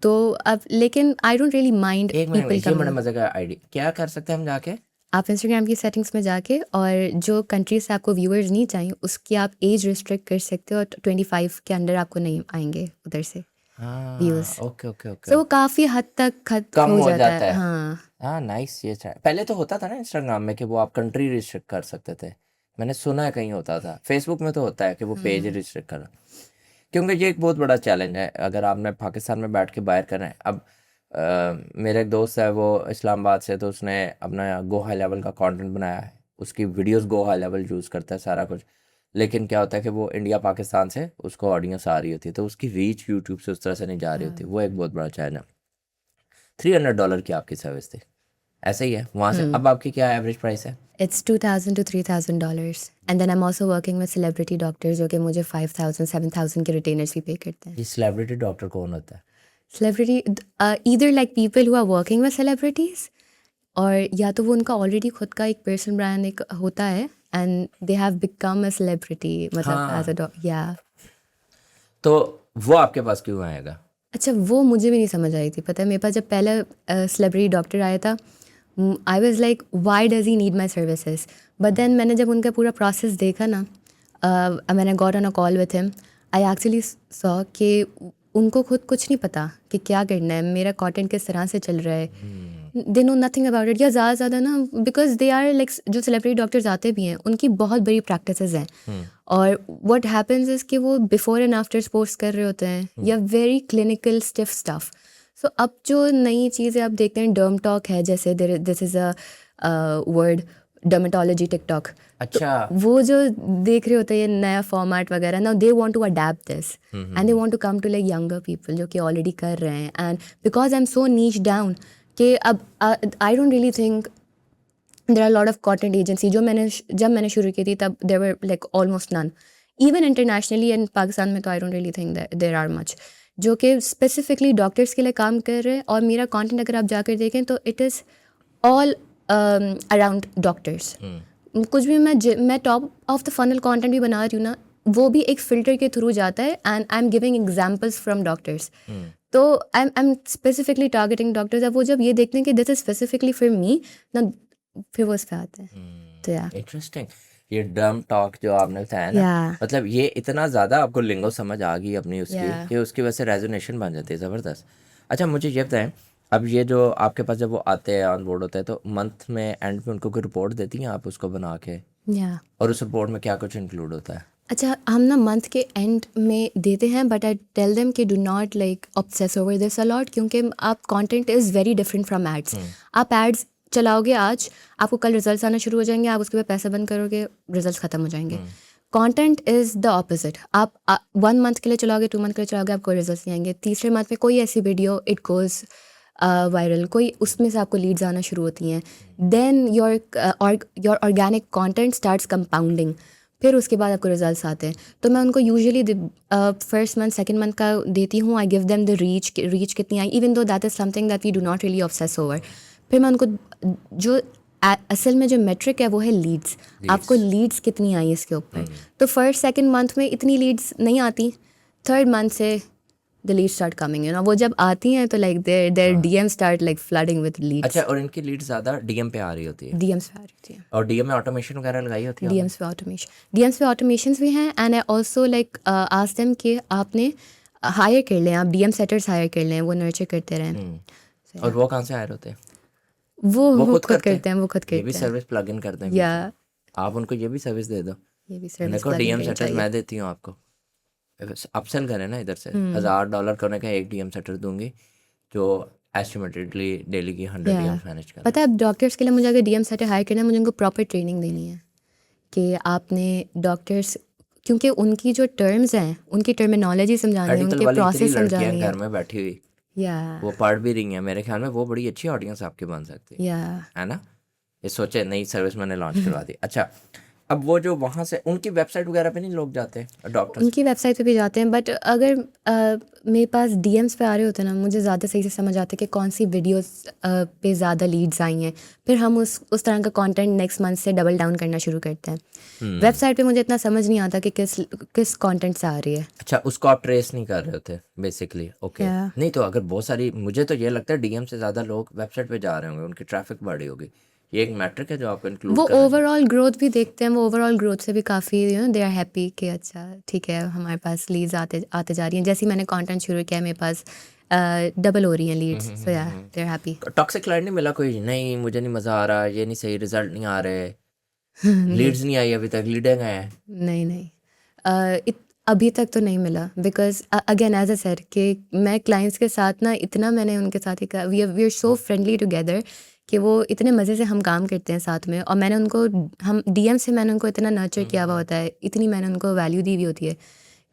तो अब लेकिन आई डोंट रियली माइंड एक मिनट, पीपल ये बड़ा कमिंग। मज़े का आइडिया, क्या कर सकते हैं हम जाके? आप इंस्टाग्राम की सेटिंग्स में जाके, और जो कंट्रीज से आपको व्यूअर्स नहीं चाहिए उसकी आप एज रिस्ट्रिक्ट कर सकते हो, और 25 के अंदर आपको नहीं आएंगे उधर से व्यूज़। हाँ, ओके ओके ओके, सो वो काफ़ी हद तक कम हो हो जाता जाता है, है। हाँ। हाँ नाइस, ये पहले तो होता था ना इंस्टाग्राम में कि वो आप कंट्री रिस्ट्रिक्ट कर सकते थे, मैंने सुना है कहीं होता था, फेसबुक में तो होता है कि वो पेज रिस्ट्रिक्ट कर, क्योंकि ये एक बहुत बड़ा चैलेंज है अगर आपने पाकिस्तान में बैठ के बाहर करना है। अब मेरा एक दोस्त है वो इस्लामाबाद से, तो उसने अपना गो हाई लेवल का कंटेंट बनाया है, उसकी videos go high level use करता है सारा कुछ, लेकिन क्या होता है कि वो इंडिया पाकिस्तान से उसको ऑडियंस आ रही होती है, तो उसकी रीच यूट्यूब से उस तरह से नहीं जा रही होती, वो एक बहुत बड़ा चैलेंज है। $300 की आपकी सर्विस थी, ऐसे ही है वहाँ से। अब आपकी क्या एवरेज प्राइस है? It's $2,000 to $3,000 and then I'm also working with celebrity doctors जो कि मुझे 5,000 7,000 के retainers भी पे करते हैं. ये सेलिब्रिटी डॉक्टर कौन होता है? Celebrity either like people who are working with celebrities और या तो वो उनका ऑलरेडी खुद का एक पर्सनल ब्रांड एक होता है and they have become a celebrity मतलब एज अ या तो वो आपके पास क्यों आएगा? अच्छा वो मुझे भी नहीं समझ आई थी पता है मेरे पास जब पहला सेलिब्रिटी डॉक्टर आया था I was like why does he need my services but then मैंने जब उनका पूरा प्रोसेस देखा ना मैंने got on a call with him I actually saw कि उनको खुद कुछ नहीं पता कि क्या करना है मेरा कंटेंट किस तरह से चल रहा है they know nothing about it या ज़्यादा ज़्यादा ना बिकॉज दे आर लाइक जो सेलिब्रिटी डॉक्टर्स आते भी हैं उनकी बहुत बड़ी प्रैक्टिसेस हैं और व्हाट हैपेंस इज़ कि वो बिफोर एंड आफ्टर पोस्ट कर रहे होते हैं या very clinical stiff stuff so अब जो नई चीज़ें आप देखते हैं डर्म टॉक है जैसे this is a word dermatology TikTok अच्छा वो जो देख रहे होते हैं ये नया फॉर्मेट वगैरह ना they want to adapt this and they want to come to like younger people जो कि ऑलरेडी कर रहे हैं and because I am so niche down कि अब I don't really think there are lot of content agency जब मैंने शुरू की थी तब there were like almost none even internationally and Pakistan में तो I don't really think there are much जो कि स्पेसिफिकली डॉक्टर्स के लिए काम कर रहे हैं और मेरा कंटेंट अगर आप जाकर देखें तो it is all around doctors कुछ भी मैं top of the funnel content भी बना रही हूँ ना वो भी एक फ़िल्टर के थ्रू जाता है and I am giving examples from doctors तो I am specifically targeting doctors अब वो जब ये देखते हैं कि this is specifically for me ना फिर वो उस पर आते हैं तो या इंटरेस्टिंग। ये डर्म टॉक जो आपने बताया ना Yeah. मतलब ये इतना ज़्यादा आपको लिंगो समझ आ गई अपनी उसकी Yeah. कि उसकी वजह से रेजोनेशन बन जाती है ज़बरदस्त। अच्छा मुझे ये बताएं अब ये जो आपके पास जब वो आते हैं ऑन बोर्ड होते हैं तो मंथ में एंड में उनको कोई रिपोर्ट देती हैं आप उसको बना के या और उस रिपोर्ट में क्या कुछ इंक्लूड होता है? अच्छा हम ना मंथ के एंड में देते हैं बट आई टेल देम कि do not like obsess over this a lot क्योंकि आप content is very different from ads आप एड्स चलाओगे आज आपको कल रिजल्ट्स आना शुरू हो जाएंगे आप उसके बाद पैसा बंद करोगे रिजल्ट्स ख़त्म हो जाएंगे कंटेंट इज़ द ऑपोजिट आप 1 मंथ के लिए चलाओगे 2 मंथ के लिए चलाओगे आपको रिजल्ट्स नहीं आएंगे तीसरे मंथ में कोई ऐसी वीडियो इट गोज़ वायरल कोई उसमें से आपको लीड्स आना शुरू होती हैं then your organic content starts compounding फिर उसके बाद आपको रिजल्ट्स आते हैं तो मैं उनको usually first month second month का देती हूँ I give them the reach कितनी I even though that is something that we do not really obsess over फिर मैं उनको जो असल में जो मेट्रिक है वो है लीड्स आपको लीड्स कितनी आई इसके ऊपर तो फर्स्ट सेकंड मंथ में इतनी लीड्स नहीं आती थर्ड मंथ से the leads start coming you know वो जब आती हैं तो like their DM start like flooding with leads अच्छा और इनकी लीड ज़्यादा डीएम पे आ रही होती है डीएम्स पे आ रही थी और डीएम में ऑटोमेशन वगैरह लगाई होती है आपने? डीएम्स पे ऑटोमेशंस भी हैं and I also like ask them कि आपने हायर कर लें आप डीएम सेटर्स हायर कर लें वो नर्चर करते रहें और वो कहाँ से हायर होते हैं? वो खुद करते हैं वो खुद ये भी करते हैं सर्विस प्लग इन करते हैं या आप उनको ये भी सर्विस दे दो ये भी मैंने सर्विस कहा डीएम सेटर मैं देती हूँ आपको अपसेल करें ना इधर से $1,000 करने का एक डीएम सेटर दूंगी जो एस्टिमेटेडली डेली की 100 डीएम्स मैनेज कर पता है अब डॉक्टर्स के लिए मुझे अगर डीएम सेटर हायर करना है मुझे उनको प्रॉपर ट्रेनिंग देनी है कि आपने डॉक्टर्स क्योंकि उनकी जो टर्म्स हैं उनकी टर्मिनोलॉजी समझानी है मेडिकल उनके वाली इतनी प्रोसेस लड़कियां समझानी है घर में बैठी हुई या वो पढ़ भी रही हैं मेरे ख्याल में वो बड़ी अच्छी ऑडियंस आपकी बन सकती या है ना ये सोचे नई सर्विस मैंने लॉन्च करवा दी अच्छा अब वो जो वहाँ से उनकी वेबसाइट वगैरह पे नहीं लोग जाते डॉक्टर उनकी वेबसाइट पे भी जाते हैं बट अगर मेरे पास डीएम्स पे आ रहे होते हैं ना मुझे ज़्यादा सही से समझ आता है कि कौन सी वीडियोस पे ज़्यादा लीड्स आई हैं फिर हम उस तरह का कंटेंट नेक्स्ट मंथ से डबल डाउन करना शुरू करते हैं वेबसाइट पे मुझे इतना समझ नहीं आता कि किस कंटेंट से आ रही है अच्छा उसको आप ट्रेस नहीं कर रहे होते बेसिकली ओके नहीं तो अगर बहुत सारी मुझे तो ये लगता है डीएम से ज़्यादा लोग वेबसाइट पे जा रहे होंगे उनकी ट्रैफिक बढ़ी होगी ये एक मैट्रिक है जो आपको इंक्लूड वो ओवरऑल ग्रोथ भी देखते हैं वो ओवरऑल ग्रोथ से भी काफ़ी you know they are happy कि अच्छा ठीक है हमारे पास लीड्स आते जा रही हैं जैसे ही मैंने कंटेंट शुरू किया मेरे पास डबल हो रही हैं लीड्स सो या they are happy toxic client नहीं मिला कोई नहीं मुझे नहीं मज़ा आ रहा ये नहीं सही रिजल्ट नहीं आ रहे लीड्स नहीं आई अभी तक लीडें गए हैं नहीं अभी तक तो नहीं मिला because again as a sir कि मैं क्लाइंट्स के साथ ना इतना मैंने उनके साथ ही we are so friendly together कि वो इतने मज़े से हम काम करते हैं साथ में, और मैंने उनको हम डीएम से मैंने उनको इतना नर्चर किया हुआ होता है, इतनी मैंने उनको वैल्यू दी हुई होती है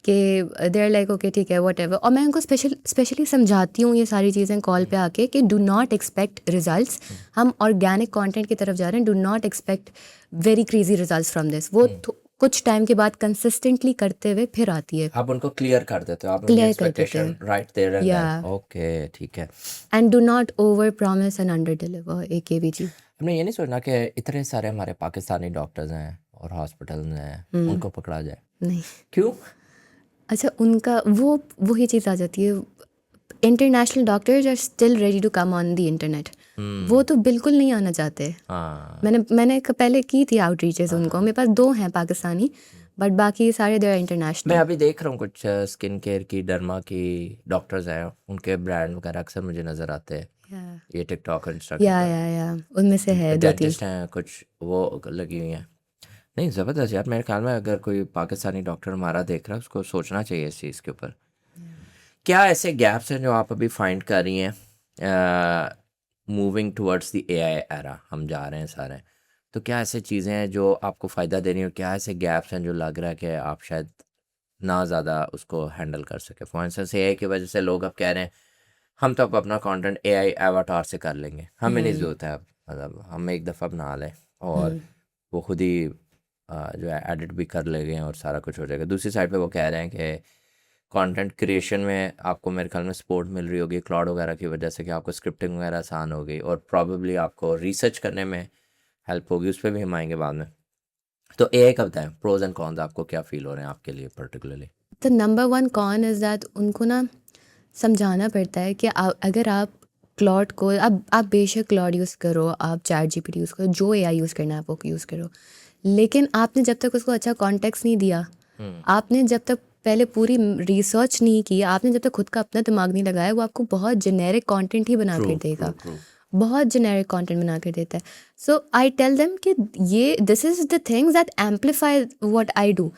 कि दे आर लाइक ओके ठीक है व्हाटएवर। और मैं उनको स्पेशली समझाती हूँ ये सारी चीज़ें कॉल पे आके कि डू नॉट एक्सपेक्ट रिजल्ट्स, हम ऑर्गेनिक कंटेंट की तरफ जा रहे हैं, do not expect very crazy results from this. वो कुछ टाइम के बाद कंसिस्टेंटली करते हुए फिर आती है, आप उनको क्लियर कर देते हो, आप उनकी क्लियर कर देते एक्सपेक्टेशन हैं। राइट देयर एंड या देन। ओके ठीक है। And do not over promise and under deliver, एक ये भी चीज़ हमने ये नहीं सोचना कि इतने सारे हमारे पाकिस्तानी डॉक्टर्स हैं और हॉस्पिटल हैं, उनको पकड़ा जाए। नहीं। क्यों? अच्छा, उनका वो ही चीज़ आ जाती है, international doctors are still ready to come on the internet, वो तो बिल्कुल नहीं आना चाहते। हाँ मैंने पहले की थी आउटरीचेस उनको, मेरे पास 2 हैं पाकिस्तानी, बट बाकी सारे दे आर मैं इंटरनेशनल। अभी देख रहा हूँ कुछ स्किन केयर की, डर्मा की डॉक्टर्स हैं, उनके ब्रांड वगैरह अक्सर मुझे नज़र आते हैं ये टिकटॉक और इंस्टाग्राम पर। या उनमें से है 2-3। डेंटिस्ट हैं कुछ, वो लगी हुई हैं। नहीं ज़बरदस्त यार, मेरे ख्याल में अगर कोई पाकिस्तानी डॉक्टर हमारा देख रहा है उसको सोचना चाहिए इस चीज़ के ऊपर। क्या ऐसे गैप्स हैं जो आप अभी फाइंड कर रही हैं moving towards the AI era, हम जा रहे हैं सारे, तो क्या ऐसे चीज़ें हैं जो आपको फ़ायदा दे रही हैं, और क्या ऐसे गैप्स हैं जो लग रहा है कि आप शायद ना ज़्यादा उसको हैंडल कर सके? फॉर इंस्टेंस एआई की वजह से लोग अब कह रहे हैं हम तो अब अपना कंटेंट एआई एवाटार से कर लेंगे, हमें नहीं ज़रूरत है अब, मतलब हम एक दफ़ा बना लें और वो खुद ही जो है एडिट भी कर लेंगे और सारा कुछ हो जाएगा। दूसरी साइड पे वो कह रहे हैं कि कंटेंट क्रिएशन में आपको मेरे ख्याल में सपोर्ट मिल रही होगी क्लाउड वगैरह की वजह से, कि आपको स्क्रिप्टिंग वगैरह आसान हो गई और प्रॉबेबली आपको रिसर्च करने में हेल्प होगी, उस पर भी हम आएंगे बाद में। तो एआई का बताएं प्रोज एंड कॉन्स, आपको क्या फील हो रहे हैं आपके लिए particularly? The number 1 con is that उनको ना समझाना पड़ता है कि अगर आप क्लॉड को आप बेशक क्लॉड यूज़ करो, आप चैट जीपीटी यूज़ करो, जो एआई यूज़ करना है आप वो यूज़ करो, लेकिन आपने जब तक उसको अच्छा कॉन्टेक्स्ट नहीं दिया, आपने जब तक पहले पूरी रिसर्च नहीं की, आपने जब तक खुद का अपना दिमाग नहीं लगाया, वो आपको बहुत जेनेरिक कंटेंट ही बना कर देगा, बहुत जेनेरिक कंटेंट बना कर देता है। सो आई टेल देम कि ये this is the things that amplify what I do.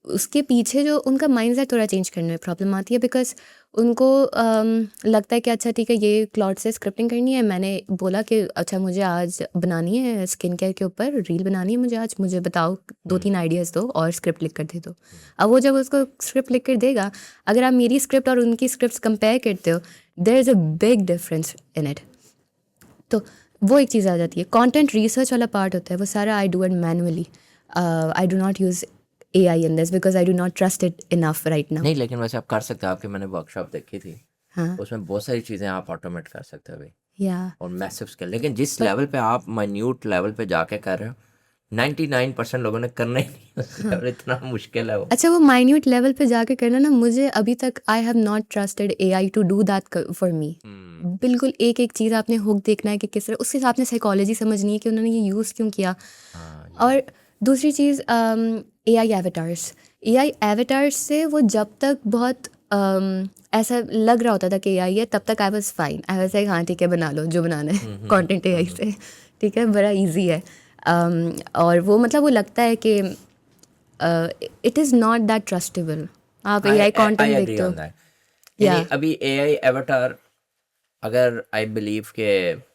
उसके पीछे जो उनका माइंडसेट थोड़ा चेंज करने में प्रॉब्लम आती है, बिकॉज उनको लगता है कि अच्छा ठीक है ये क्लॉड से स्क्रिप्टिंग करनी है, मैंने बोला कि अच्छा मुझे आज बनानी है स्किन केयर के ऊपर रील बनानी है, मुझे आज, मुझे बताओ 2-3 आइडियाज़ दो और स्क्रिप्ट लिख कर दे दो। अब वो जब उसको स्क्रिप्ट लिख कर देगा, अगर आप मेरी स्क्रिप्ट और उनकी स्क्रिप्ट कंपेयर करते हो, there is a big difference in it. तो वो एक चीज़ आ जाती है। कंटेंट रिसर्च वाला पार्ट होता है, वो सारा I do it manually. I do not use AI in this because I do not trust it enough right now. नहीं लेकिन वैसे आप कर सकते हो, आपकी मैंने वर्कशॉप देखी थी, हाँ, उसमें बहुत सारी चीज़ें आप ऑटोमेट कर सकते हो भाई, yeah. और मैसिव स्केल। लेकिन जिस लेवल पे आप माइन्यूट लेवल पे जाके कर रहे हो, 99% लोगों ने करना ही नहीं उस level, इतना मुश्किल है वो। अच्छा, वो माइन्यूट लेवल पे जाके करना ना, मुझे अभी तक I have not trusted AI to do that for me. बिल्कुल एक एक चीज़ आपने हुक देखना है कि किस तरह, उसके साथ आपने साइकोलॉजी समझनी है कि उन्होंने ये यूज़ क्यों किया। और दूसरी चीज़ AI एवेटार्स से वो जब तक बहुत ऐसा लग रहा होता था कि AI है, तब तक I was fine, I was like हाँ ठीक है बना लो जो बनाना है कंटेंट AI से, ठीक है बड़ा इजी है। और वो मतलब वो लगता है कि it is not that trustable. आप AI आई कंटेंट एग्री देखते हो, ऑन दैट। यानी या अभी एआई एवाटार, अगर आई बिलीव के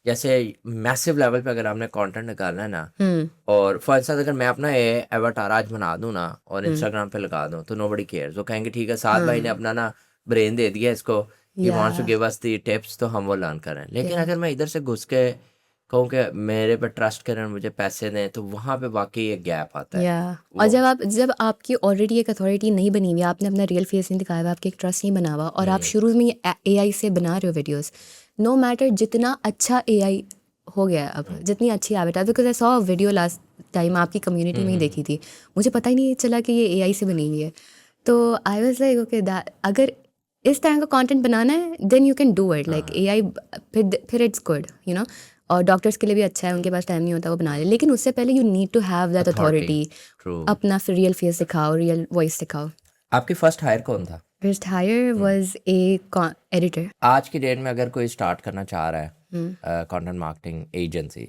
जैसे मैसिव लेवल पे अगर आपने कंटेंट निकालना है ना, और फॉर इंस्टेंस अगर मैं अपना एआई एवाटार आज बना दूं ना और इंस्टाग्राम पे लगा दूं, तो नोबडी केयर्स, वो कहेंगे ठीक है साद भाई ने अपना ना ब्रेन दे दिया इसको, he wants to give us the tips, तो हम वो लर्न करें। लेकिन अगर मैं इधर से घुस के कहूँ कि मेरे पे ट्रस्ट करें और मुझे पैसे दें, तो वहाँ पे वाकई एक गैप आता है। या और जब आपकी ऑलरेडी एक अथॉरिटी नहीं बनी हुई, आपने अपना रियल फेस नहीं दिखाया हुआ, आपके एक ट्रस्ट नहीं बना हुआ, और आप शुरू में AI से बना रहे हो वीडियोस, नो मैटर जितना अच्छा AI हो गया है अब, जितनी अच्छी avatar, because I saw video last time आपकी कम्युनिटी में ही देखी थी, मुझे पता ही नहीं चला कि ये AI से बनी हुई है। तो आई वाज लाइक ओके, अगर इस तरह का कंटेंट बनाना है then you can do it, like AI फिर इट्स गुड, यू नो। और डॉक्टर्स के लिए भी अच्छा है, उनके पास टाइम नहीं होता वो बना ले, लेकिन उससे पहले you need to have that authority, true. अपना फिर रियल फेस दिखाओ, रियल वॉइस दिखाओ। आपकी फर्स्ट हायर कौन था? First hire was a editor. आज की डेट में अगर कोई स्टार्ट करना चाह रहा है कंटेंट मार्केटिंग एजेंसी,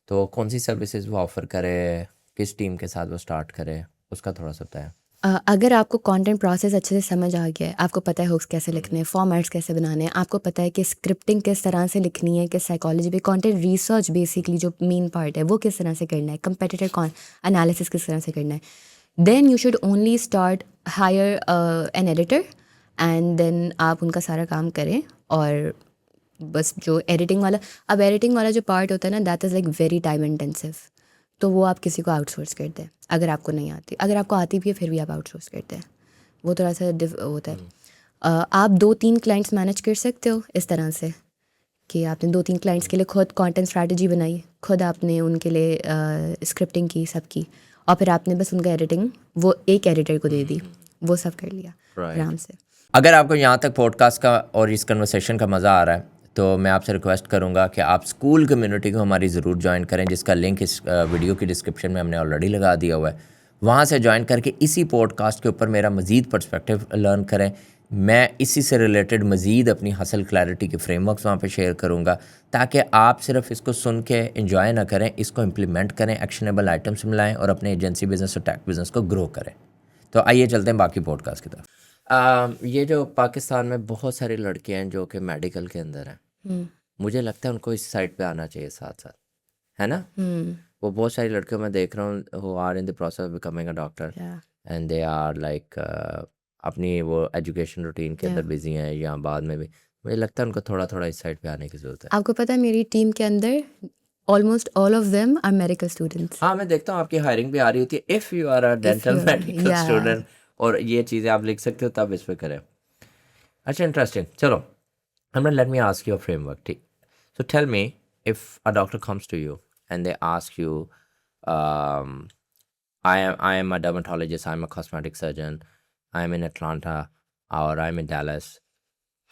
तो कौन सी सर्विसेज वो ऑफर करे, किस टीम के साथ वो स्टार्ट करे, उसका थोड़ा सा बताएं। अगर आपको कंटेंट प्रोसेस अच्छे से समझ आ गया है, आपको पता है हुक्स कैसे लिखने हैं, फॉर्मेट्स कैसे बनाने हैं, आपको पता है कि स्क्रिप्टिंग किस तरह से लिखनी है, कि साइकोलॉजी पे कंटेंट रिसर्च बेसिकली जो मेन पार्ट है वो किस तरह से करना है, कंपेटिटिव एनालिसिस किस तरह से करना है, then you should only start hire an editor and then आप उनका सारा काम करें। और बस जो एडिटिंग वाला, अब एडिटिंग वाला जो पार्ट होता है ना, that is like very time intensive, तो वो आप किसी को आउटसोर्स करते हैं अगर आपको नहीं आती। अगर आपको आती भी है फिर भी आप आउटसोर्स करते हैं, वो थोड़ा सा होता है। आप 2-3 क्लाइंट्स मैनेज कर सकते हो इस तरह से कि आपने 2-3 क्लाइंट्स के लिए खुद कंटेंट स्ट्रैटेजी बनाई, खुद आपने उनके लिए स्क्रिप्टिंग की, सब की, और फिर आपने बस उनका एडिटिंग वो एक एडिटर को दे दी, वो सब कर लिया आराम से। अगर आपको यहाँ तक पॉडकास्ट का और इस कन्वर्सेशन का मज़ा आ रहा है तो मैं आपसे रिक्वेस्ट करूँगा कि आप स्कूल कम्युनिटी को हमारी ज़रूर ज्वाइन करें, जिसका लिंक इस वीडियो की डिस्क्रिप्शन में हमने ऑलरेडी लगा दिया हुआ है। वहाँ से ज्वाइन करके इसी पॉडकास्ट के ऊपर मेरा मज़ीद पर्सपेक्टिव लर्न करें। मैं इसी से रिलेटेड मज़ीद अपनी हसल क्लैरिटी के फ्रेमवर्क्स वहाँ पे शेयर करूँगा, ताकि आप सिर्फ इसको सुन के इंजॉय ना करें, इसको इम्प्लीमेंट करें, एक्शनेबल आइटम्स मिलाएं और अपने एजेंसी बिज़नेस और टेक बिज़नेस को ग्रो करें। तो आइए चलते हैं बाकी पॉडकास्ट की तरफ। ये जो पाकिस्तान में बहुत सारी लड़कियां हैं जो कि मेडिकल के अंदर हैं, मुझे लगता है उनको इस साइड पे आना चाहिए साथ साथ, है ना? वो बहुत सारी लड़कियों में देख रहा हूँ who are in the process of becoming a doctor and they are like अपनी वो एजुकेशन रूटीन के अंदर बिजी हैं, या बाद में भी मुझे लगता है उनको थोड़ा थोड़ा इस साइड पे आने की ज़रूरत है। आपको पता है मेरी टीम के अंदर almost all of them are medical students. हाँ, मैं देखता हूँ आपकी हायरिंग भी आ रही होती है, if you are a dental medical student, और ये चीज़ें आप लिख सकते हो तब इस पे करें। अच्छा, इंटरेस्टिंग। चलो, let me ask you a framework. So tell me, if a doctor comes to you and they ask you, um, I am a dermatologist, I'm a cosmetic surgeon, I'm in Atlanta or I'm in Dallas.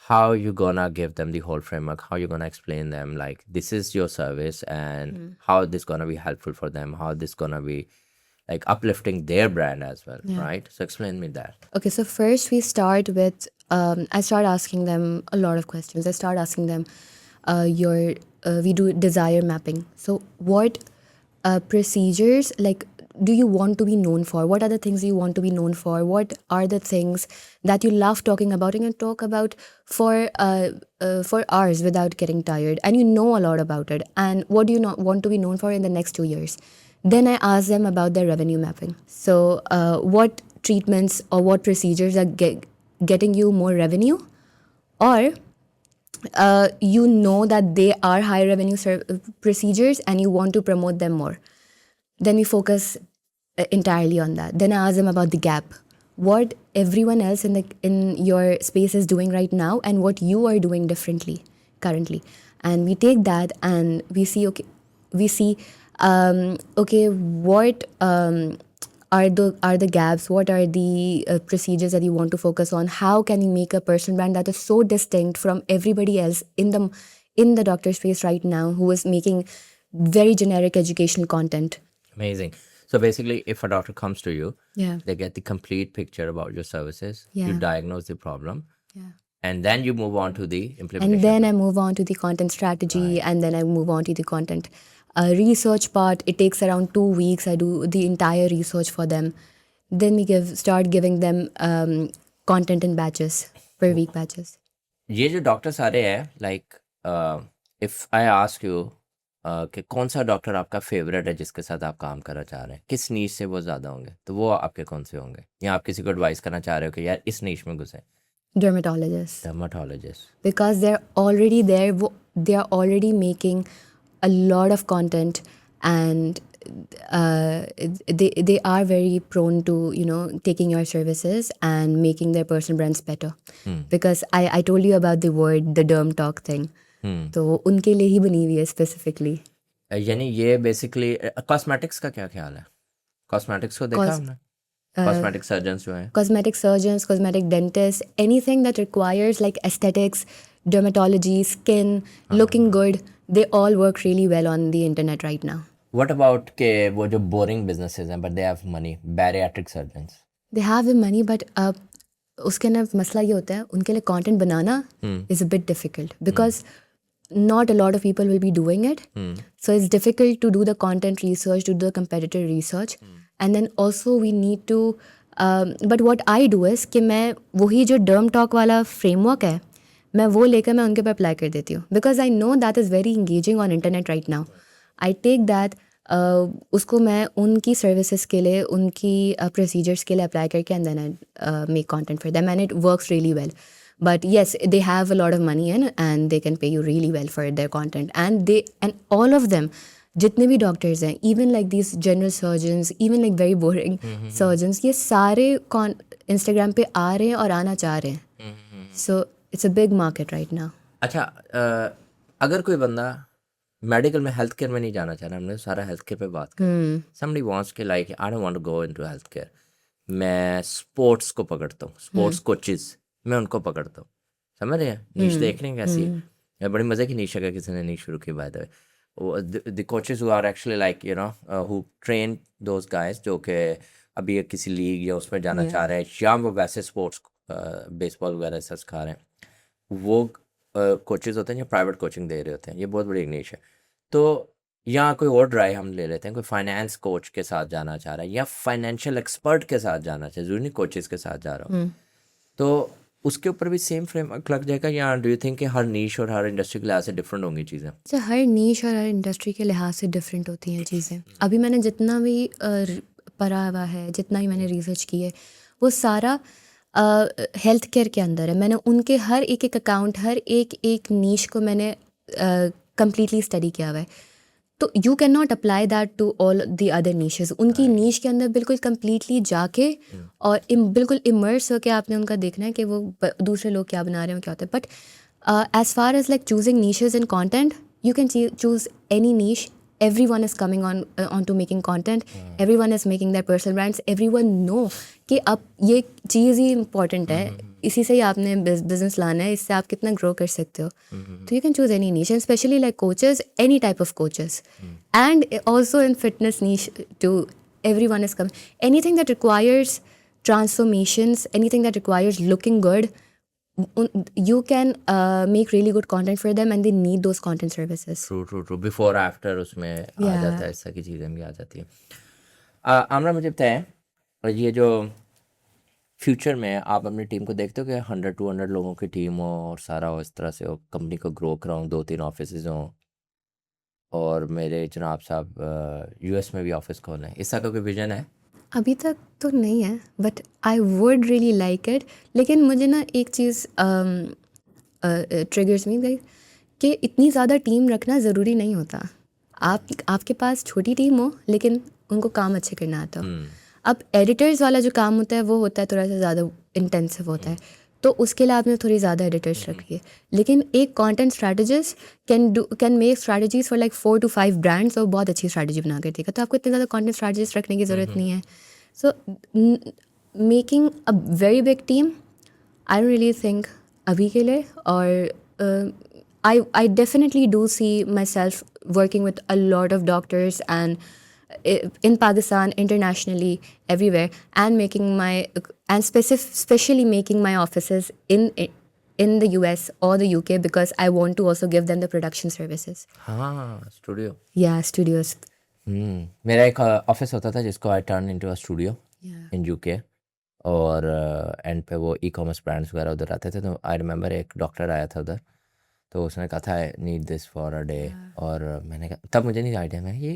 How you gonna give them the whole framework? How you gonna explain them like this is your service and how this gonna be helpful for them? How this gonna be like uplifting their brand as well, right? So explain me that. Okay, so first we start with, I start asking them a lot of questions. I start asking them, we do desire mapping. So what procedures, like, do you want to be known for? What are the things you want to be known for? What are the things that you love talking about and you talk about for hours without getting tired, and you know a lot about it? And what do you not want to be known for in the next 2 years? Then I ask them about their revenue mapping. So what treatments or what procedures are getting you more revenue, or you know that they are high revenue procedures and you want to promote them more. Then we focus entirely on that. Then I ask them about the gap, what everyone else in your space is doing right now and what you are doing differently currently. And we take that and we see, okay, what are the gaps, what are the procedures that you want to focus on, how can you make a personal brand that is so distinct from everybody else in the doctor space right now who is making very generic educational content. Amazing. So basically, if a doctor comes to you, Yeah. they get the complete picture about your services, you Yeah. diagnose the problem, Yeah. and then you move on to the implementation. And then I move on to the content strategy, and then I move on to the content research part. It takes around 2 weeks. I do the entire research for them. Then we start giving them content in batches, per week batches. ये जो doctor सारे हैं, like if I ask you कि कौन सा doctor आपका favourite है जिसके साथ आप काम करना चाह रहे हैं, किस नीश से वो ज़्यादा होंगे, तो वो आपके कौन से होंगे, या आप किसी को एडवाइस करना चाह रहे हो कि यार इस नीश में घुसे? Dermatologists. Dermatologist. Because they're already there. They are already making a lot of content, and they are very prone to taking your services and making their personal brands better. Because I told you about the word, the derm talk thing. तो उनके लिए ही बनी हुई है specifically. यानी ये basically cosmetics का क्या ख्याल है? कॉस्मेटिक्स को देखा हमने, कॉस्मेटिक सर्जन्स जो हैं, cosmetic surgeons, cosmetic dentists, anything that requires like aesthetics, dermatology, skin, looking good, they all work really well on the internet right now. What about के वो जो बोरिंग बिजनेसेस हैं but they have money, bariatric surgeons? They have the money, but उसके ना मसला ये होता है, उनके लिए content banana is a bit difficult because not a lot of people will be doing it. So it's difficult to do the content research, to do the competitor research. And then also we need to but what I do is कि मैं वही जो डर्म talk वाला framework है मैं वो लेकर मैं उनके पे अप्लाई कर देती हूँ because I know that is very engaging on internet right now I take that उसको मैं उनकी सर्विसेज के लिए उनकी प्रोसीजर्स के लिए अप्लाई करके and then I make content for them and it works really well but yes they have a lot of money in and they can pay you really well for their content and all of them जितने भी doctors हैं even like this general surgeons even like very boring surgeons ये सारे Instagram पे आ रहे हैं और आना चाह रहे हैं so it's a big market right now अच्छा अगर कोई बंदा मेडिकल में हेल्थ केयर में नहीं जाना चाह रहा, हमने सारा हेल्थ केयर पे बात की, समबडी वांट्स के like I don't want to go into health care, मैं स्पोर्ट्स को पकड़ता हूँ, स्पोर्ट्स कोचेस मैं उनको पकड़ता हूँ, समझ रहे हैं नीश देख रहे हैं कैसी है? ये बड़ी मज़े की नीश है, किसी ने नीश शुरू की by the way, the coaches who are actually like you know who train those guys जो कि अभी किसी लीग या उसमें जाना चाह रहे हैं या वो वैसे स्पोर्ट्स बेसबॉल वगैरह से सिखा रहे हैं, वो कोचेस होते हैं जो प्राइवेट कोचिंग दे रहे होते हैं, ये बहुत बड़ी एक नीश है। तो यहाँ कोई और ड्राइव हम ले लेते हैं, कोई फाइनेंस कोच के साथ जाना चाह रहा है या फाइनेंशियल एक्सपर्ट के साथ जाना चाहिए, जरूरी नहीं कोचेस के साथ जा रहा हूँ, तो उसके ऊपर भी सेम फ्रेमवर्क लग जाएगा या डू यू थिंक कि हर नीश और हर इंडस्ट्री के लिहाज से डिफरेंट होंगी चीज़ें? अच्छा हर नीश और हर इंडस्ट्री के लिहाज से डिफरेंट होती हैं चीज़ें। अभी मैंने जितना भी पढ़ा हुआ है, जितना ही मैंने रिसर्च की है, वो सारा हेल्थ केयर के अंदर है। मैंने उनके हर एक एक अकाउंट, हर एक एक नीश को मैंने कम्प्लीटली स्टडी किया हुआ है। तो you can not apply that to all the other niches. उनकी नीश के अंदर बिल्कुल कम्प्लीटली जाके और बिल्कुल इमर्स होकर आपने उनका देखना है कि वो दूसरे लोग क्या बना रहे हैं, क्या होता है। But as far as like choosing niches in content, you can choose any niche. Everyone is coming onto making content. Everyone is making their personal brands. Everyone know कि अब ये चीज़ ही important है, इसी से ही आपने बिजनेस लाना है, इससे आप कितना ग्रो कर सकते हो। तो you can choose any niche, and especially like coaches, any type of coaches, and also in fitness niche too. Everyone is coming. Anything that requires transformations, anything that requires looking good, you can make really good content for them and they need those content services. True before after उसमें आ जाता है, इस तरह की चीज़ें भी आ जाती हैं। आमना मुझे बताएं, ये जो फ्यूचर में आप अपनी टीम को देखते हो कि 100-200 लोगों की टीम हो और सारा हो, इस तरह से हो, कंपनी को ग्रो कराऊँ, 2-3 ऑफिस हों और मेरे जनाब साहब यूएस में भी ऑफिस खोलें, इस तरह का कोई विजन है? अभी तक तो नहीं है but I would really like it. लेकिन मुझे ना एक चीज़ ट्रिगर्स मी गई कि इतनी ज़्यादा टीम रखना ज़रूरी नहीं होता। आपके पास छोटी टीम हो लेकिन उनको काम अच्छे करना आता हो। अब एडिटर्स वाला जो काम होता है वो होता है थोड़ा सा ज़्यादा इंटेंसिव होता है, तो उसके लिए आपने थोड़ी ज़्यादा एडिटर्स रखिए। लेकिन एक content strategist can make strategies for like 4 to 5 brands और बहुत अच्छी स्ट्रैटेजी बना कर देगा। तो आपको इतने ज़्यादा कंटेंट स्ट्रैटेजिस्ट रखने की ज़रूरत नहीं है। So making a very big team I don't really think अभी के लिए। और I definitely do see myself working with a lot of doctors and in Pakistan, internationally, everywhere, and making especially making my offices in the US or the UK because I want to also give them the production services. हाँ, studio. Yeah, studios. मेरा एक office होता था जिसको I turn into a studio in UK, और and पे वो e commerce brands वगैरह उधर आते थे। तो आई रिमेंबर एक डॉक्टर आया था उधर, तो उसने कहा था I need this for a day, और मैंने कहा, तब मुझे नहीं आइडिया, मैं ये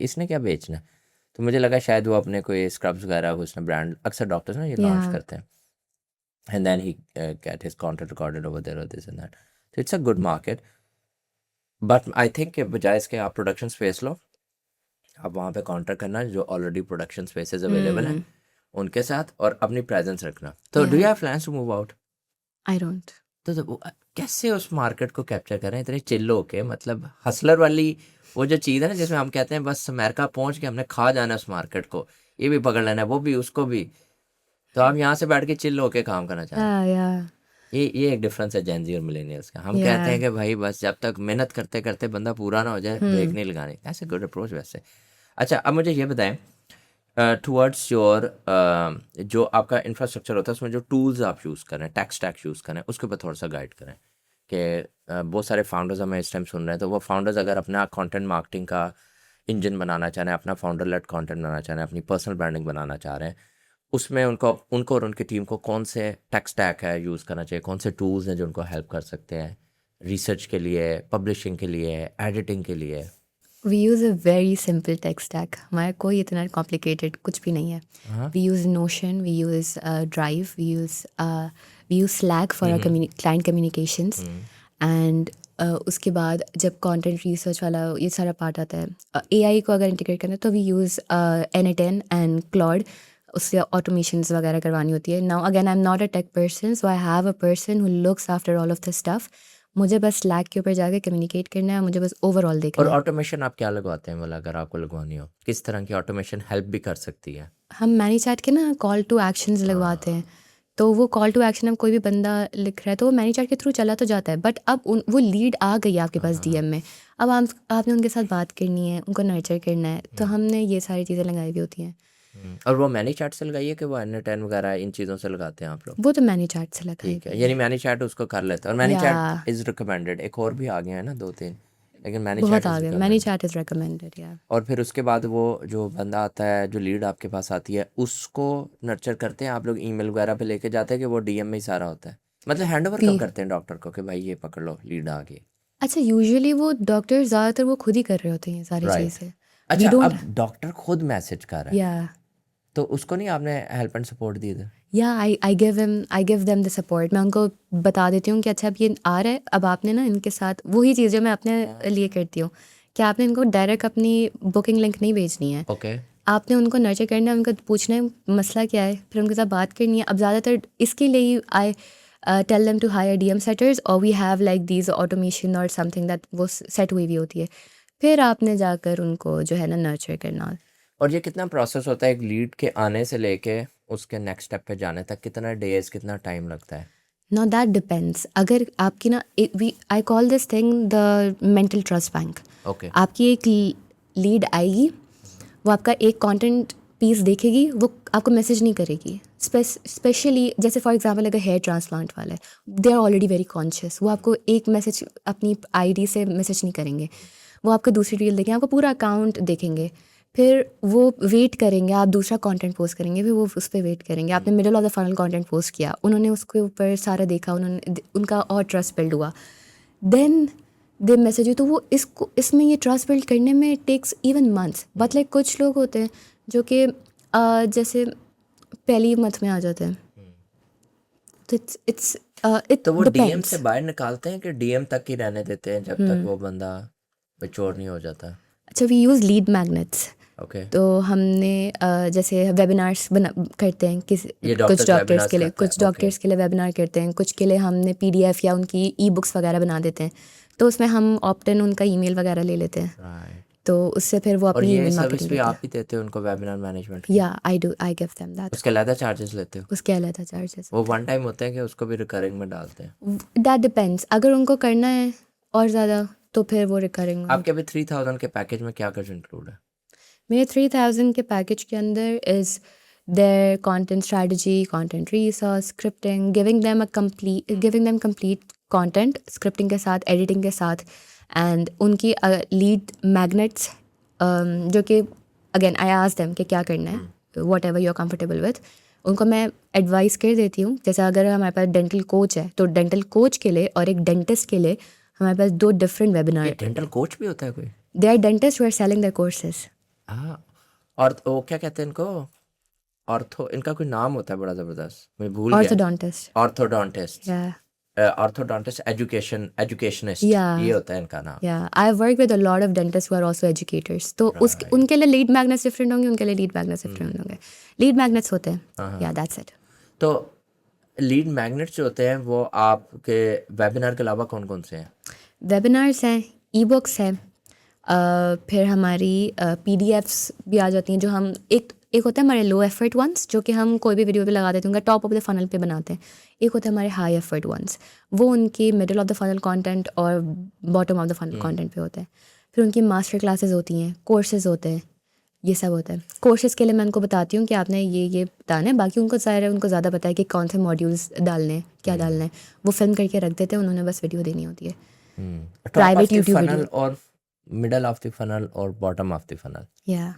इसने क्या बेचना है, तो मुझे लगा शायद वो अपने कोई स्क्रब्स वगैरह उसने ब्रांड, अक्सर डॉक्टर्स ना ये लॉन्च करते हैं, and then he get his content recorded over there और दिस एंड दैट, तो it's a good market. But I think कि बजाय इसके आप प्रोडक्शन स्पेस लो, आप वहाँ पे कॉन्ट्रैक्ट करना जो ऑलरेडी प्रोडक्शन स्पेसेस अवेलेबल हैं उनके साथ, और अपनी प्रेजेंस रखना। तो do you have plans to move out? I don't. तो कैसे उस मार्केट को कैप्चर करें इतने चिल्लो होके, मतलब हसलर वाली वो जो चीज़ है ना जिसमें हम कहते हैं बस अमेरिका पहुंच के हमने खा जाना उस मार्केट को, ये भी पकड़ लेना है, वो भी, उसको भी, तो आप यहाँ से बैठ के चिल्लो होके काम करना चाहें। Yeah. ये एक डिफरेंस है जेन ज़ी और मिलेनियल्स का। हम कहते हैं कि भाई बस जब तक मेहनत करते करते बंदा पूरा ना हो जाए ब्रेक नहीं लगानी। ऐसे गुड अप्रोच वैसे। अच्छा, अब मुझे ये बताएं, टुवर्ड्स योर जो आपका इंफ्रास्ट्रक्चर होता है उसमें जो टूल्स आप यूज़ करें, टैक्स स्टैक यूज़ करें, उसके ऊपर थोड़ा सा गाइड करें कि बहुत सारे फाउंडर्स हमें इस टाइम सुन रहे हैं, तो वो फाउंडर्स अगर अपना कंटेंट मार्केटिंग का इंजन बनाना चाह रहे हैं, अपना फाउंडर लेड कंटेंट बनाना चाह रहे हैं, अपनी पर्सनल ब्रांडिंग बनाना चाह रहे हैं, उसमें उनको उनको और उनकी टीम को कौन से टेक स्टैक है यूज़ करना चाहिए, कौन से टूल्स हैं जो उनको हेल्प कर सकते हैं रिसर्च के लिए, पब्लिशिंग के लिए, एडिटिंग के लिए? We use a very simple tech stack, हमारा कोई इतना कॉम्प्लिकेटेड कुछ भी नहीं है. हाँ। We use Notion, we use drive, we use Slack for our client communications. And उसके बाद जब कंटेंट रिसर्च वाला ये सारा पार्ट आता है, एआई को अगर इंटीग्रेट करना है तो we use N8N and Claude. उससे ऑटोमेशंस वगैरह करवानी होती है. Now again I am not a tech person, so I have a person who looks after all of the stuff. मुझे बस स्लैक के ऊपर जाके कम्युनिकेट करना है, मुझे बस ओवरऑल और देखना है. ऑटोमेशन आप क्या लगवाते हैं, मतलब अगर आपको लगवानी हो किस तरह की ऑटोमेशन हेल्प भी कर सकती है? हम मैनीचैट के ना कॉल टू एक्शंस लगवाते हैं. तो वो कॉल टू एक्शन, अब कोई भी बंदा लिख रहा है तो वो मैनीचैट के थ्रू चला तो जाता है, बट अब वो लीड आ गई है आपके पास डीएम में. अब आपने उनके साथ बात करनी है, उनको नर्चर करना है, तो हमने ये सारी चीज़ें लगाई हुई होती हैं. और वो मैनी चैट से लगाइए कि वो N10 वगैरह इन चीज़ों से लगाते हैं आप लोग? वो तो मैनीचैट से लगाई ठीक है, हुई यानी है. मैनी चैट उसको कर लेते हैं, और मैनी या चैट इज़ रिकमेंडेड. एक और भी आ गए हैं ना 2-3, लेकिन मैनी बहुत चैट इज़ आ गया. रिकमेंडेड. ManyChat is recommended. या और फिर उसके बाद वो जो बंदा आता है, जो लीड आपके पास आती है, उसको नर्चर करते हैं आप लोग, ईमेल वगैरह पे लेके जाते हैं कि वो डीएम में ही सारा होता है? मतलब हैंड ओवर कब करते हैं डॉक्टर को कि भाई ये पकड़ लो, लीड आ गई? अच्छा, यूजुअली वो डॉक्टर ज़्यादातर वो खुद ही कर रहे होते हैं ये सारी राइट. चीज़ें. वी अच्छा, डोंट. अब डॉक्टर खुद मैसेज कर रहा है, या तो उसको नहीं आपने हेल्प एंड सपोर्ट दी थी? या आई गिव देम द सपोर्ट. मैं उनको बता देती हूँ कि अच्छा अब ये आ रहा है, अब आपने ना इनके साथ वही चीज़ जो मैं अपने लिए करती हूँ कि आपने इनको डायरेक्ट अपनी बुकिंग लिंक नहीं भेजनी है. ओके. आपने उनको नर्चर करना है, उनको पूछना है मसला क्या है, फिर उनके साथ बात करनी है. अब ज़्यादातर इसके लिए ही I tell them to hire DM setters, और we have like these automation और समथिंग दैट वो सेट हुई हुई होती है. फिर आपने जाकर उनको जो है ना नर्चर करना. और ये कितना प्रोसेस होता है एक लीड के आने से लेके उसके नेक्स्ट स्टेप पे जाने तक, कितना डेज, कितना टाइम लगता है? Now that depends. अगर आपकी ना I call this thing the mental trust bank. Okay. आपकी एक लीड आएगी, वो आपका एक कंटेंट पीस देखेगी, वो आपको मैसेज नहीं करेगी. स्पेशली जैसे फॉर एग्जांपल अगर हेयर ट्रांसप्लांट वाला है, they are already very conscious. वो आपको एक मैसेज अपनी आईडी से मैसेज नहीं करेंगे, वो आपका दूसरी रील देखेंगे, आपको पूरा अकाउंट देखेंगे. फिर वो वेट करेंगे, आप दूसरा कंटेंट पोस्ट करेंगे, फिर वो उस पर वेट करेंगे. आपने middle of the funnel content post किया, उन्होंने उसके ऊपर सारा देखा, उन्होंने उनका और ट्रस्ट बिल्ड हुआ, देन दे मैसेज यू. तो वो इसमें ये ट्रस्ट बिल्ड करने में takes even months. But like कुछ लोग होते हैं जो कि जैसे पहली मंथ में आ जाते हैं, तो इट तो वो डीएम डिपेंड्स. से बाहर निकालते हैं कि डीएम तक ही रहने देते हैं जब तक वो बंदा मैच्योर नहीं हो जाता? अच्छा, we use lead magnets. Okay. तो हमने जैसे वेबिनार्स करते हैं ये कुछ डॉक्टर्स डॉक्टर्स वेबिनार्स के लिए, करते हैं? कुछ डॉक्टर्स के लिए वेबिनार करते हैं, कुछ के लिए हमने पीडीएफ या उनकी ई बुक्स वगैरह बना देते हैं. तो उसमें हम ऑप्टन उनका ईमेल वगैरह ले लेते हैं, राइट. तो उससे फिर वो और अपनी ये ईमेल सर्विस मार्केटिंग भी करते आप ही देते हो उनको, वेबिनार मैनेजमेंट हैं. की? या आई गिव देम दैट. उसके अलग चार्जेस लेते हो? उसके अलग चार्जेस. वो वन टाइम होते हैं कि उसको भी रिकरिंग में डालते हैं? That depends. अगर उनको करना है और ज़्यादा तो फिर वो रिकरिंग. आपके अभी 3000 के पैकेज में क्या कुछ इंक्लूड है? मेरे 3000 के पैकेज के अंदर is their content strategy, content research, scripting, giving them complete content scripting के साथ, एडिटिंग के साथ, एंड उनकी लीड मैग्नेट्स, जो कि अगेन आई आस्क देम कि क्या करना है, whatever you are comfortable with. उनको मैं एडवाइस कर देती हूँ. जैसे अगर हमारे पास डेंटल कोच है, तो डेंटल कोच के लिए और एक डेंटिस्ट के लिए हमारे पास 2 डिफरेंट वेबिनार. डेंटल कोच भी होता है कोई? They are dentist who are selling their courses. हाँ. और वो क्या कहते हैं इनको, ऑर्थो, इनका कोई नाम होता है बड़ा ज़बरदस्त, मैं भूल गया. ऑर्थोडोंटिस्ट. ऑर्थोडोंटिस्ट. या ऑर्थोडोंटिस्ट एजुकेशनिस्ट, Yeah. ये होता है इनका नाम. I work with a lot of dentists who are also educators. तो उनके लिए लीड मैग्नेट्स डिफरेंट होंगे, उनके लिए लीड मैग्नेट्स डिफरेंट होंगे. लीड मैग्नेट्स होते हैं. या दैट्स इट. तो लीड मैग्नेट्स जो होते हैं वो आपके वेबिनार के अलावा कौन कौन से हैं? वेबिनार्स हैं, ई बुक्स हैं, फिर हमारी पीडीएफ्स भी आ जाती हैं, जो हम एक होता है हमारे लो एफर्ट वंस, जो कि हम कोई भी वीडियो पे लगा देते हैं, उनका टॉप ऑफ द फनल पे बनाते हैं. एक होता है हमारे हाई एफर्ट वंस, वो उनकी middle of the funnel content और bottom of the funnel content पे होते हैं. फिर उनकी मास्टर क्लासेस होती हैं, कोर्सेज होते हैं, ये सब होता है. कोर्सेज के लिए मैं उनको बताती हूँ कि आपने ये बताना है, बाकी उनको ज़ाहिर है उनको ज़्यादा पता है कि कौन से मॉड्यूल्स डालने हैं, क्या डालना है. वो फिल्म करके रख देते हैं, उन्होंने बस वीडियो देनी होती है. Private YouTube funnel video. और मिडल ऑफ द फनल और बॉटम ऑफ द फनल, या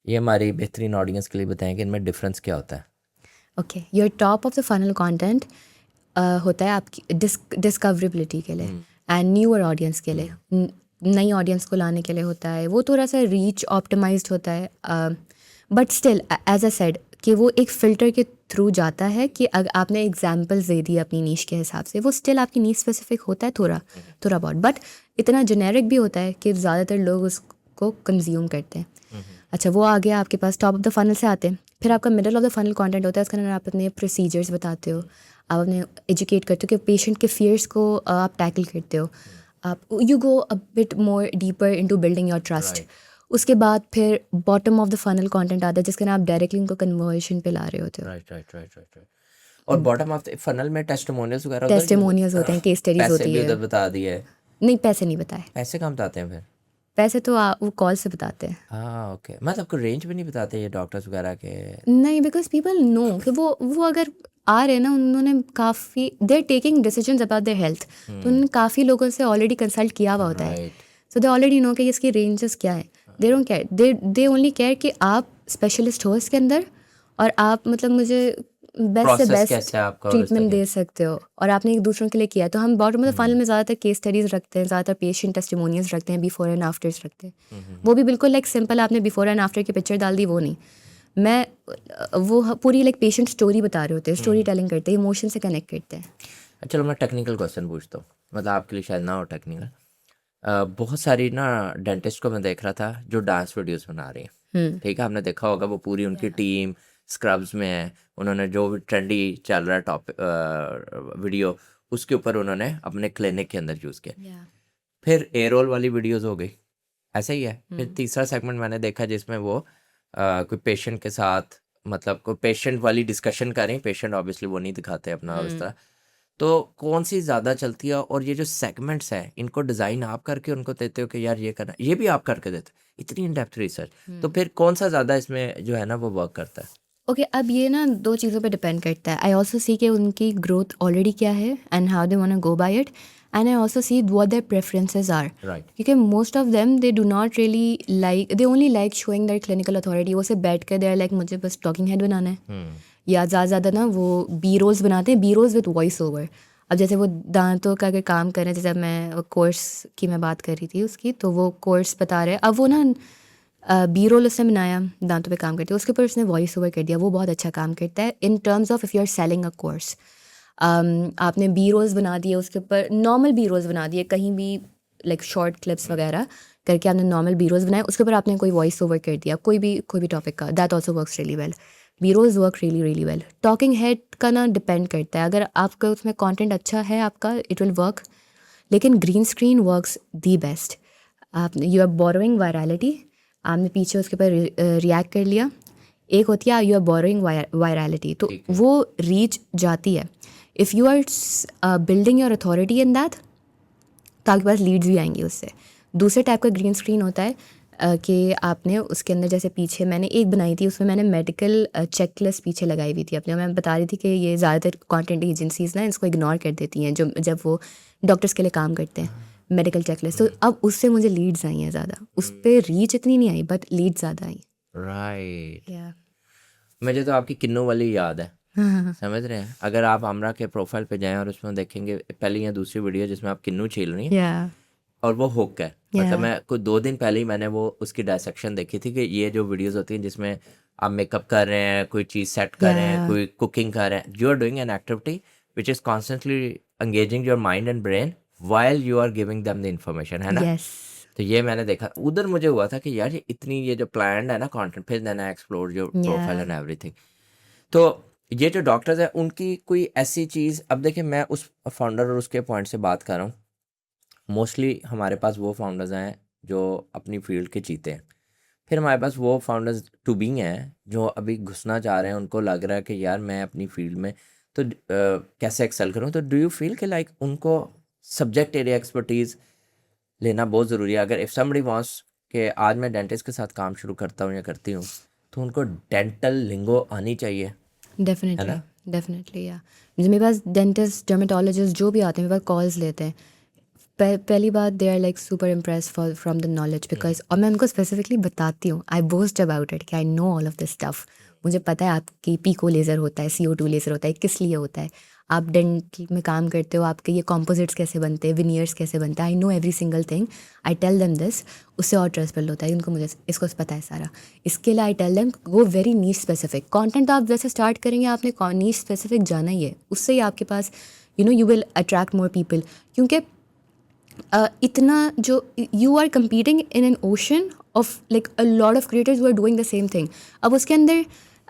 ये हमारी बेहतरीन ऑडियंस के लिए बताएं कि इनमें डिफरेंस क्या होता है. Okay, your top of the funnel content होता है आपकी डिस्कवरेबिलिटी के लिए एंड न्यूअर ऑडियंस के लिए, नई ऑडियंस को लाने के लिए होता है। वो थोड़ा सा रीच ऑप्टिमाइज्ड होता है, but still as I said कि वो एक फ़िल्टर के थ्रू जाता है कि अगर आपने एग्जांपल्स दे दिए अपनी नीश के हिसाब से, वो स्टिल आपकी नीश स्पेसिफिक होता है थोड़ा बहुत, बट इतना जेनेरिक भी होता है कि ज़्यादातर लोग उसको कंज्यूम करते हैं। अच्छा, वो आ गया आपके पास, टॉप ऑफ द फनल से आते हैं। फिर आपका middle of the funnel content होता है, उसके अंदर आप अपने प्रोसीजर्स बताते हो, आप अपने एजुकेट करते हो कि पेशेंट के फियर्स को आप टैकल करते हो, आप you go a bit more deeper into building your trust. उसके बाद फिर bottom of the funnel content आता है जिसके अंदर आप डायरेक्टली उनको कन्वर्शन पे ला रहे होते हो। राइट। और बॉटम ऑफ द फनल में टेस्टिमोनियल्स वगैरह उधर टेस्टिमोनियल्स होते हैं, केस स्टडीज पैसे होती भी है। उधर बता दिए। नहीं, पैसे नहीं बताए, पैसे कहाँ बताते हैं फिर? पैसे तो वो कॉल से बताते हैं। हाँ ओके, मतलब कोई रेंज भी नहीं बताते ये डॉक्टर्स वगैरह के? नहीं, बिकॉज पीपल नो कि वो अगर आ रहे हैं ना, उन्होंने काफ़ी they are taking decisions about their health, तो उन्होंने काफ़ी लोगों से ऑलरेडी कंसल्ट किया हुआ होता है, right. So they already know कि इसकी रेंजेस क्या है। They don't care, they only care कि आप स्पेशलिस्ट हो इसके अंदर और आप मतलब मुझे बेस्ट से प्रोसेस बेस्ट कैसे है आपका और ट्रीटमेंट उसका दे सकते हो, और आपने एक दूसरों के लिए किया है। तो हम बॉटम ऑफ द फनल में ज़्यादातर केस स्टडीज़ रखते हैं, ज़्यादातर पेशेंट टेस्टिमोनियल्स रखते हैं, बिफोर एंड आफ्टर्स रखते हैं। वो भी बिल्कुल लाइक सिंपल आपने बिफोर एंड आफ्टर की पिक्चर डाल दी, वो नहीं। मैं वो पूरी लाइक पेशेंट स्टोरी बता रहे होते हैं, स्टोरी टेलिंग करते हैं, इमोशन से कनेक्ट करते हैं। चलो मैं टेक्निकल क्वेश्चन पूछता हूँ, मतलब आपके लिए शायद ना हो टेक्निकल। बहुत सारी ना डेंटिस्ट को मैं देख रहा था जो डांस वीडियोस बना रही हैं, ठीक है, आपने देखा होगा, वो पूरी उनकी टीम स्क्रब्स में है, उन्होंने जो भी ट्रेंडी चल रहा है टॉप वीडियो उसके ऊपर उन्होंने अपने क्लिनिक के अंदर यूज़ किया। फिर ए रोल वाली वीडियोस हो गई, ऐसा ही है। फिर तीसरा सेगमेंट मैंने देखा जिसमें वो कोई पेशेंट के साथ, मतलब कोई पेशेंट वाली डिस्कशन करें, पेशेंट ऑब्वियसली वो नहीं दिखाते अपना इस तरह। तो कौन सी ज़्यादा चलती है? और ये जो सेगमेंट्स हैं इनको डिज़ाइन आप करके उनको देते हो कि यार ये करना, ये भी आप करके देते हो, इतनी इन डेप्थ रिसर्च, तो फिर कौन सा ज़्यादा इसमें जो है ना वो वर्क करता है? ओके, अब ये ना दो चीज़ों पे डिपेंड करता है। आई ऑल्सो सी कि उनकी ग्रोथ ऑलरेडी क्या है and how they want to go by it, and I also see what their preferences are. Right. क्योंकि most of them they do not really like, they only like showing their clinical authority. वो से बैठ कर दे are like मुझे बस talking head बनाना है, या ज़्यादा ज़्यादा ना वो बी रोल्स बनाते हैं, B rolls with voice over. अब जैसे वो दांतों का अगर काम कर रहे हैं, जैसे मैं कोर्स की मैं बात कर रही थी उसकी, तो वो कोर्स बता रहे हैं, अब वो ना बी रोल उसने बनाया, दांतों पे काम करती है, उसके ऊपर उसने वॉइस ओवर कर दिया, वो बहुत अच्छा काम करता है in terms of if you are selling a course. आपने बी रोल्स बना दिए, उसके ऊपर नॉर्मल बी रोल्स बना दिए, कहीं भी लाइक शॉर्ट क्लिप्स वगैरह करके आपने नॉर्मल बी रोल्स बनाए, उसके ऊपर आपने कोई वॉइस ओवर कर दिया कोई भी टॉपिक का, that also works really well. B rolls work really really well. Talking head का ना डिपेंड करता है, अगर आपका उसमें कॉन्टेंट अच्छा है आपका, इट विल वर्क, लेकिन green screen works the best. आप यू आर बोरोइंग वायरलिटी, आपने पीछे उसके ऊपर रिएक्ट कर लिया। एक होती है यू आर बोरोइंग वायरलिटी, तो वो रीच जाती है। If you are building your authority in that, तो आपके पास लीड्स भी आएंगी उससे। दूसरे टाइप का ग्रीन स्क्रीन होता है कि आपने उसके अंदर, जैसे पीछे मैंने एक बनाई थी, उसमें मैंने मेडिकल चेकलिस्ट पीछे लगाई हुई थी अपने, मैं बता रही थी कि ये ज़्यादातर कंटेंट एजेंसीज़ ना इसको इग्नोर कर देती हैं जब वो डॉक्टर्स के लिए काम करते हैं, मेडिकल चेकलिस्ट। तो अब उससे मुझे लीड्स आई हैं ज़्यादा, उस पर रीच इतनी नहीं आई बट लीड्स ज़्यादा आई। राइट। या मुझे तो आपकी किन्नू वाली याद है, समझ रहे हैं? अगर आप आमरा के प्रोफाइल पे जाएं और उसमें देखेंगे पहली या दूसरी वीडियो जिसमें आप किन्नू छील रही हैं या और वो हुक है, मतलब मैं कुछ 2 दिन पहले ही मैंने वो उसकी डायसेक्शन देखी थी कि ये जो वीडियोस होती हैं जिसमें आप मेकअप कर रहे हैं, कोई चीज़ सेट कर रहे हैं, कोई कुकिंग कर रहे हैं, you are doing an activity which is constantly engaging your mind and brain while you are giving them the information, है ना? यस तो ये मैंने देखा उधर, मुझे हुआ था कि यार ये इतनी, ये जो प्लान है ना कंटेंट, फिर then I explore your profile and everything. तो ये जो डॉक्टर्स हैं उनकी कोई ऐसी चीज़, अब देखिए मैं उस फाउंडर और उसके पॉइंट से बात कर रहा हूँ, मोस्टली हमारे पास वो फाउंडर्स हैं जो अपनी फील्ड के चीते हैं, फिर हमारे पास वो फाउंडर्स टू बी हैं जो अभी घुसना चाह रहे हैं, उनको लग रहा है कि यार मैं अपनी फील्ड में तो कैसे एक्सेल करूँ। तो डू यू फील कि लाइक उनको सब्जेक्ट एरिया एक्सपर्टीज़ लेना बहुत ज़रूरी है? अगर इफ़ समबडी वांट्स कि आज मैं डेंटिस्ट के साथ काम शुरू करता हूँ या करती हूँ, तो उनको डेंटल लिंगो आनी चाहिए, है डेफिनेटली ना? डेफिनेटली। या मेरे पास डेंटिस्ट, डर्मेटोलॉजिस्ट जो भी आते हैं मेरे पास कॉल्स लेते हैं, पहली बात they are like super impress from the knowledge, because और मैं उनको स्पेसिफिकली बताती हूँ, आई बोस्ट अबाउट इट कि I know all of this stuff. मुझे पता है आपकी पीको लेज़र होता है, CO2 लेज़र होता है, किस लिए होता है। आप डेंटल में काम करते हो, आपके ये कॉम्पोजिट्स कैसे बनते हैं, विनियर्स कैसे बनते हैं, I know every single thing, I tell them this. उससे और ट्रस्ट बिल्ड होता है, उनको मुझे इसको पता है सारा। इसके लिए I tell them go very niche specific content. आप जैसे स्टार्ट करेंगे, आपने नीश स्पेसिफिक जाना ही है, उससे ही आपके पास you will attract more people. क्योंकि इतना जो you are competing in an ocean of like a lot of creators who are doing the same thing. अब उसके अंदर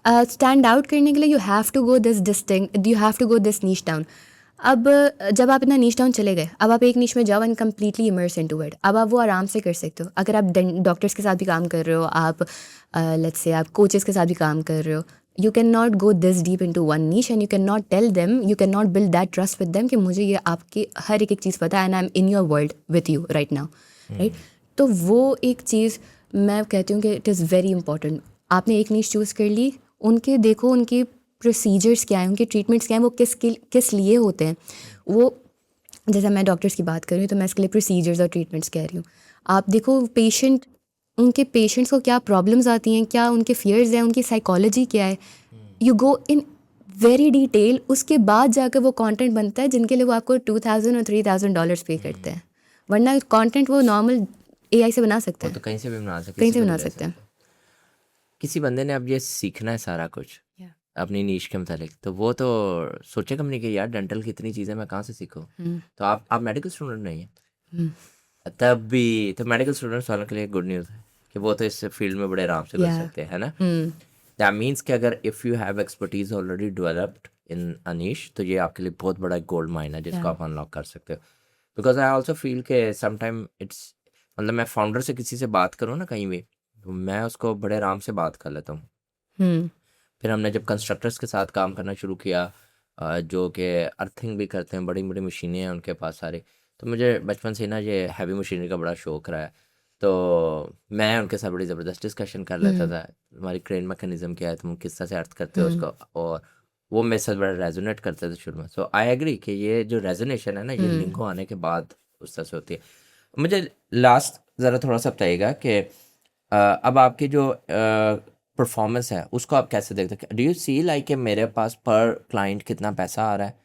स्टैंड आउट करने के लिए you have to go this distinct, you have to go this niche down. अब जब आप इतना नीश डाउन चले गए, अब आप एक नीश में जाओ and completely immerse into it. अब आप वो आराम से कर सकते हो। अगर आप डॉक्टर्स के साथ भी काम कर रहे हो, आप लेट्स से आप कोचेस के साथ भी काम कर रहे हो, you cannot go this deep into one niche and you cannot tell them, you cannot build that trust with them कि मुझे ये आपकी हर एक चीज़ पता है and I'm in your world with you right now, right? तो वो एक चीज़ मैं कहती हूँ कि it is very important। आपने एक niche चूज़ कर ली, उनके देखो उनके प्रोसीजर्स क्या हैं, उनके ट्रीटमेंट्स क्या हैं, वो किस लिए होते हैं। वो जैसे मैं डॉक्टर्स की बात कर रही हूँ तो मैं इसके लिए प्रोसीजर्स और ट्रीटमेंट्स कह रही हूँ। आप देखो उनके पेशेंट्स को क्या प्रॉब्लम्स आती हैं, क्या उनके फियर्स हैं, उनकी साइकोलॉजी क्या है, you go in very detail. उसके बाद जाकर वो कंटेंट बनता है जिनके लिए वो आपको $2,000 और $3,000 पे करते हैं। वरना कंटेंट वो नॉर्मल AI से बना सकते वो हैं, तो कहीं से भी बना सकते, कहीं किसी से को बना भी ले सकते हैं। सकते। किसी बंदे ने अब ये सीखना है सारा कुछ अपनी नीश के मुतालिक, तो वो तो सोचेगा नहीं कि यार डेंटल की इतनी चीज़ें मैं कहाँ से सीखूं। तो आप मेडिकल स्टूडेंट नहीं है, तब भी तो मेडिकल स्टूडेंट्स वालों के लिए गुड न्यूज़ है कि वो तो इस फील्ड में बड़े आराम से घुस सकते हैं, है ना। दैट मीन्स कि अगर if you have expertise already developed in a niche, तो ये आपके लिए बहुत बड़ा गोल्ड माइन है जिसको आप अनलॉक कर सकते हो। बिकॉज आई ऑल्सो फील के समटाइम इट्स, मतलब मैं फाउंडर से किसी से बात करूँ ना कहीं भी, तो मैं उसको बड़े आराम से बात कर लेता हूँ। फिर हमने जब कंस्ट्रक्टर्स के साथ काम करना शुरू किया, जो कि अर्थिंग भी करते हैं, बड़ी बड़ी मशीनें हैं उनके पास सारी, तो मुझे बचपन से ना ये हैवी मशीनरी का बड़ा शौक रहा है। तो मैं उनके साथ बड़ी ज़बरदस्त डिस्कशन कर लेता था, हमारी क्रेन मैकेनिज्म क्या है, तुम किस तरह से अर्थ करते हो उसको, और वो मेरे साथ बड़ा रेजोनेट करते थे शुरू में। सो आई एग्री कि ये जो रेजोनेशन है ना, ये लिंगो आने के बाद उस तरह से होती है। मुझे लास्ट ज़रा थोड़ा सा बताइएगा कि अब आपकी जो परफॉर्मेंस है उसको आप कैसे देखते हो? डू यू सी लाइक कि मेरे पास पर क्लाइंट कितना पैसा आ रहा है,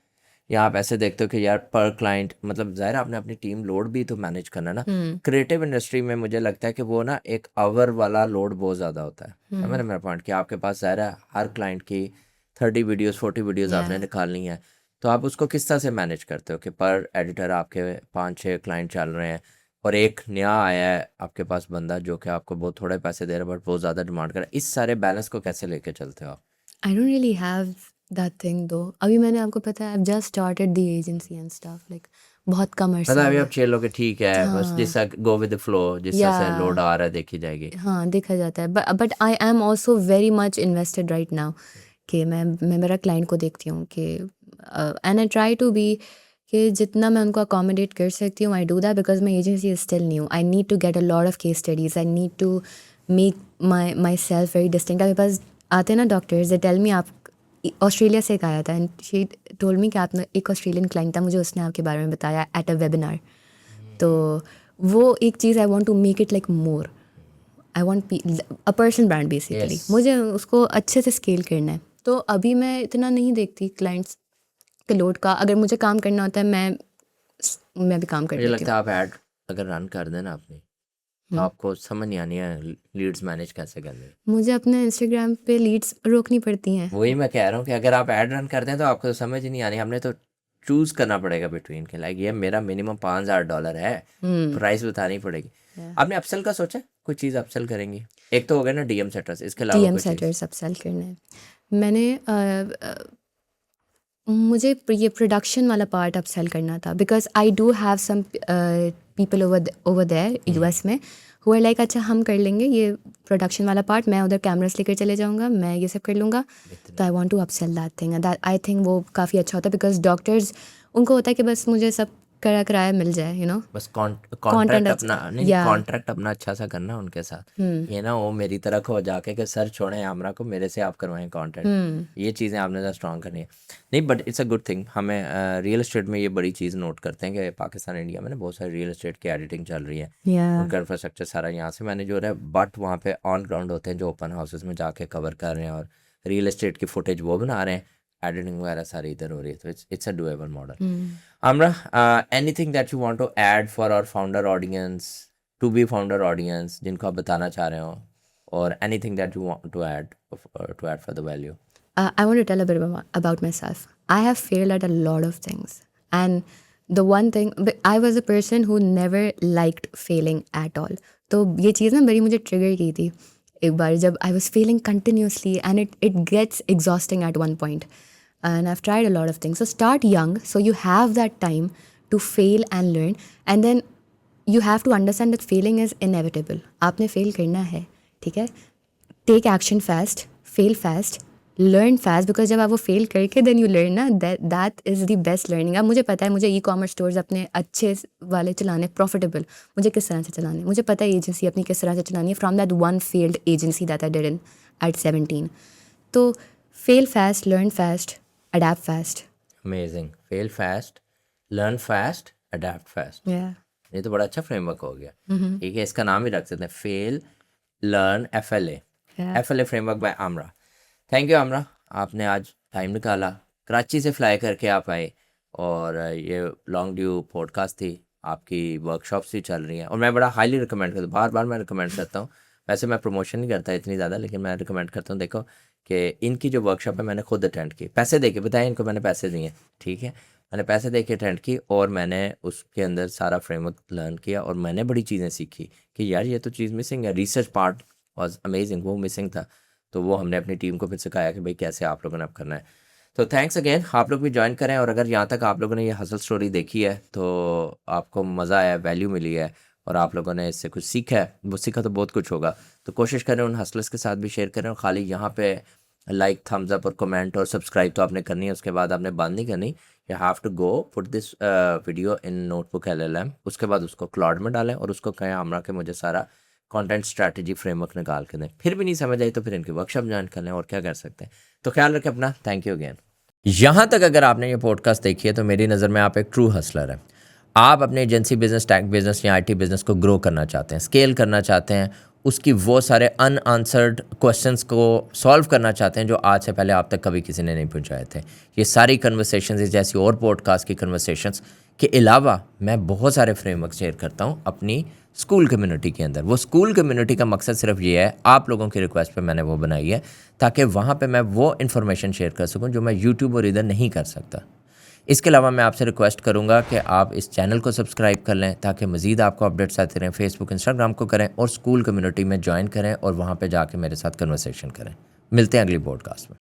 या आप ऐसे देखते हो कि यार पर क्लाइंट, मतलब ज़ाहिर आपने अपनी टीम लोड भी तो मैनेज करना ना। क्रिएटिव इंडस्ट्री में मुझे लगता है कि वो ना एक आवर वाला लोड बहुत ज़्यादा होता है। समझ रहे मेरा पॉइंट, कि आपके पास ज़ाहिर है हर क्लाइंट की 30 वीडियोज़ 40 वीडियोज़ आपने निकालनी है, तो आप उसको किस तरह से मैनेज करते हो कि पर एडिटर आपके 5-6 क्लाइंट चल रहे हैं और एक नया आया है आपके पास बंदा जो कि आपको बहुत थोड़े पैसे दे रहा है बट बहुत ज़्यादा डिमांड कर रहा है, इस सारे बैलेंस को कैसे लेके चलते हो आप? आई don't really have that thing दो। अभी मैंने आपको पता है, I just started the agency and stuff, like बहुत कम मतलब अरसा अभी हुआ आप चिल हो के ठीक है, बस जिस गो विद द फ्लो, जिस तरह से लोड या आ रहा है देखी जाएगी। हाँ देखा जाता है। But I am also very much invested right now कि मैं मेरा क्लाइंट को देखती हूँ कि and I try to be कि जितना मैं उनको अकोमोडेट कर सकती हूँ, I do that because my agency is still new. I need to get a lot of case studies, I need to make myself very distinct. मेरे पास आते हैं ना डॉक्टर्स, दे टेल मी, आप ऑस्ट्रेलिया से एक आया था एंड शी टोल्ड मी कि आपने, एक ऑस्ट्रेलियन क्लाइंट था, मुझे उसने आपके बारे में बताया एट अ वेबिनार। तो वो एक चीज़ I want to make it like more, I want a person brand basically. Yes. मुझे उसको अच्छे से स्केल करना है। तो अभी मैं इतना नहीं देखती क्लाइंट्स के लोड का। अगर मुझे काम करना होता है मैं भी काम कर मुझे लेती लगता है आप ऐड अगर रन कर देना अपनी, तो आपको समझ नहीं आनी है लीड्स मैनेज कैसे करनी है। हूँ। मुझे अपने इंस्टाग्राम पे लीड्स रोकनी पड़ती हैं। वही मैं कह रहा हूँ कि अगर आप ऐड रन करते हैं तो आपको तो समझ ही नहीं आनी, हमने तो चूज करना पड़ेगा बिटवीन के, लाइक ये मेरा मिनिमम $5,000 है, प्राइस बतानी पड़ेगी। आपने अपसेल का सोचा, कोई चीज़ अपसेल करेंगी? एक तो हो गया ना डीएम सेटर्स, इसके अलावा डीएम कोई चीज़? सेटर्स अपसेल करना है। मैंने मुझे ये प्रोडक्शन वाला पार्ट अपसेल करना था because I do have some people over there US में हु आर लाइक अच्छा हम कर लेंगे ये प्रोडक्शन वाला पार्ट, मैं उधर कैमरास लेकर चले जाऊंगा, मैं ये सब कर लूँगा। तो I want to upsell that thing, that I think वो काफ़ी अच्छा होता है बिकॉज डॉक्टर्स उनको होता है कि बस मुझे सब कराया मिल जाए, यू नो, बस कंटेंट कॉन्ट्रैक्ट अच्छा अपना नहीं, या कॉन्ट्रैक्ट अपना अच्छा सा करना उनके साथ। ये ना वो मेरी तरह को जाके कि सर छोड़ें हमरा को, मेरे से आप करवाएं कंटेंट, ये चीज़ें आपने ज़रा स्ट्रॉन्ग करनी है। नहीं but it's a good thing. हमें रियल एस्टेट में ये बड़ी चीज़ नोट करते हैं कि पाकिस्तान इंडिया में ना बहुत सारी रियल एस्टेट की एडिटिंग चल रही है, उनका इंफ्रास्ट्रक्चर सारा यहाँ से मैनेज हो रहा है, बट वहाँ पे ऑन ग्राउंड होते हैं जो ओपन हाउसेस में जाके कवर कर रहे हैं और रियल एस्टेट की फुटेज वो बना रहे हैं, एडिटिंग वगैरह सारी इधर हो रही है, तो it's a doable model. Amra, anything that you want to add for our founder audience, to be founder audience, जिनको आप बताना चाह रहे हो, और anything that you want to add for the value? I want to tell a bit about myself. I have failed at a lot of things. And the one thing, but I was a person who never liked failing at all. तो ये चीज़ ना बड़ी मुझे trigger की थी एक बार जब I was failing continuously and it gets exhausting at one point. And I've tried a lot of things. So start young so you have that time to fail and learn. And then you have to understand that failing is inevitable. आपने fail करना है, ठीक है? Take action fast, fail fast, learn fast, because जब आप वो fail करके then you learn ना, that is the best learning. अब मुझे पता है मुझे ई कॉमर्स स्टोर्स अपने अच्छे वाले चलाने, प्रॉफिटेबल, मुझे किस तरह से चलाने, मुझे पता है एजेंसी अपनी किस तरह से चलानी है from that one failed agency that I did in at 17। तो fail fast, learn fast, adapt fast. Amazing. Fail fast, learn fast, adapt fast. ये तो बड़ा अच्छा फ्रेमवर्क हो गया। ठीक है, इसका नाम ही रख सकते हैं, fail learn FLA framework by Amra. Thank you Amra, आपने आज टाइम निकाला, कराची से फ्लाई करके आप आए, और ये लॉन्ग ड्यू पॉडकास्ट थी, आपकी वर्कशॉप्स भी चल रही हैं, और मैं बड़ा हाईली रिकमेंड करता हूँ, बार बार मैं रिकमेंड करता हूँ। वैसे मैं प्रमोशन नहीं करता इतनी ज़्यादा, लेकिन मैं रिकमेंड करता हूँ। देखो कि इनकी जो वर्कशॉप है मैंने खुद अटेंड की, पैसे दे के, बताएं इनको मैंने पैसे दिए, ठीक है, मैंने पैसे दे के अटेंड की, और मैंने उसके अंदर सारा फ्रेमवर्क लर्न किया, और मैंने बड़ी चीज़ें सीखी कि यार ये तो चीज़ मिसिंग है। रिसर्च पार्ट वाज अमेजिंग, वो मिसिंग था, तो वो हमने अपनी टीम को फिर सिखाया कि भाई कैसे आप लोगों ने अब करना है। तो थैंक्स अगेन, आप लोग भी ज्वाइन करें, और अगर यहाँ तक आप लोगों ने ये हसल स्टोरी देखी है तो आपको मज़ा आया, वैल्यू मिली है, और आप लोगों ने इससे कुछ सीखा है, वो सीखा तो बहुत कुछ होगा, तो कोशिश करें उन हसलर्स के साथ भी शेयर करें। और खाली यहाँ पे लाइक, थम्स अप और कमेंट और सब्सक्राइब तो आपने करनी है, उसके बाद आपने बंद नहीं करनी। You have to go put this video in notebook LLM, उसके बाद उसको क्लाउड में डालें, और उसको कहें आमरा के मुझे सारा कंटेंट स्ट्रैटेजी फ्रेमवर्क निकाल के दें। फिर भी नहीं समझ आई तो फिर इनकी वर्कशॉप ज्वाइन कर लें, और क्या कर सकते हैं। तो ख्याल रखें अपना। Thank you again. यहाँ तक अगर आपने ये पॉडकास्ट देखी है तो मेरी नज़र में आप एक ट्रू हसलर हैं। आप अपने एजेंसी बिजनेस, टेक बिजनेस या IT बिजनेस को ग्रो करना चाहते हैं, स्केल करना चाहते हैं, उसकी वो सारे अनआंसर्ड क्वेश्चंस को सॉल्व करना चाहते हैं जो आज से पहले आप तक कभी किसी ने नहीं पहुंचाए थे। ये सारी कन्वर्सेशंस, जैसी और पॉडकास्ट की कन्वर्सेशंस के अलावा मैं बहुत सारे फ्रेमवर्क शेयर करता हूँ अपनी स्कूल कम्युनिटी के अंदर। वो स्कूल कम्युनिटी का मकसद सिर्फ ये है, आप लोगों की रिक्वेस्ट पे मैंने वो बनाई है, ताकि वहाँ पे मैं वो इन्फॉर्मेशन शेयर कर सकूँ जो मैं यूट्यूब और इधर नहीं कर सकता। इसके अलावा मैं आपसे रिक्वेस्ट करूंगा कि आप इस चैनल को सब्सक्राइब कर लें, ताकि मज़ीद आपको अपडेट्स आते रहें। फेसबुक, इंस्टाग्राम को करें, और स्कूल कम्युनिटी में ज्वाइन करें, और वहाँ पे जाके मेरे साथ कन्वर्सेशन करें। मिलते हैं अगली पॉडकास्ट में।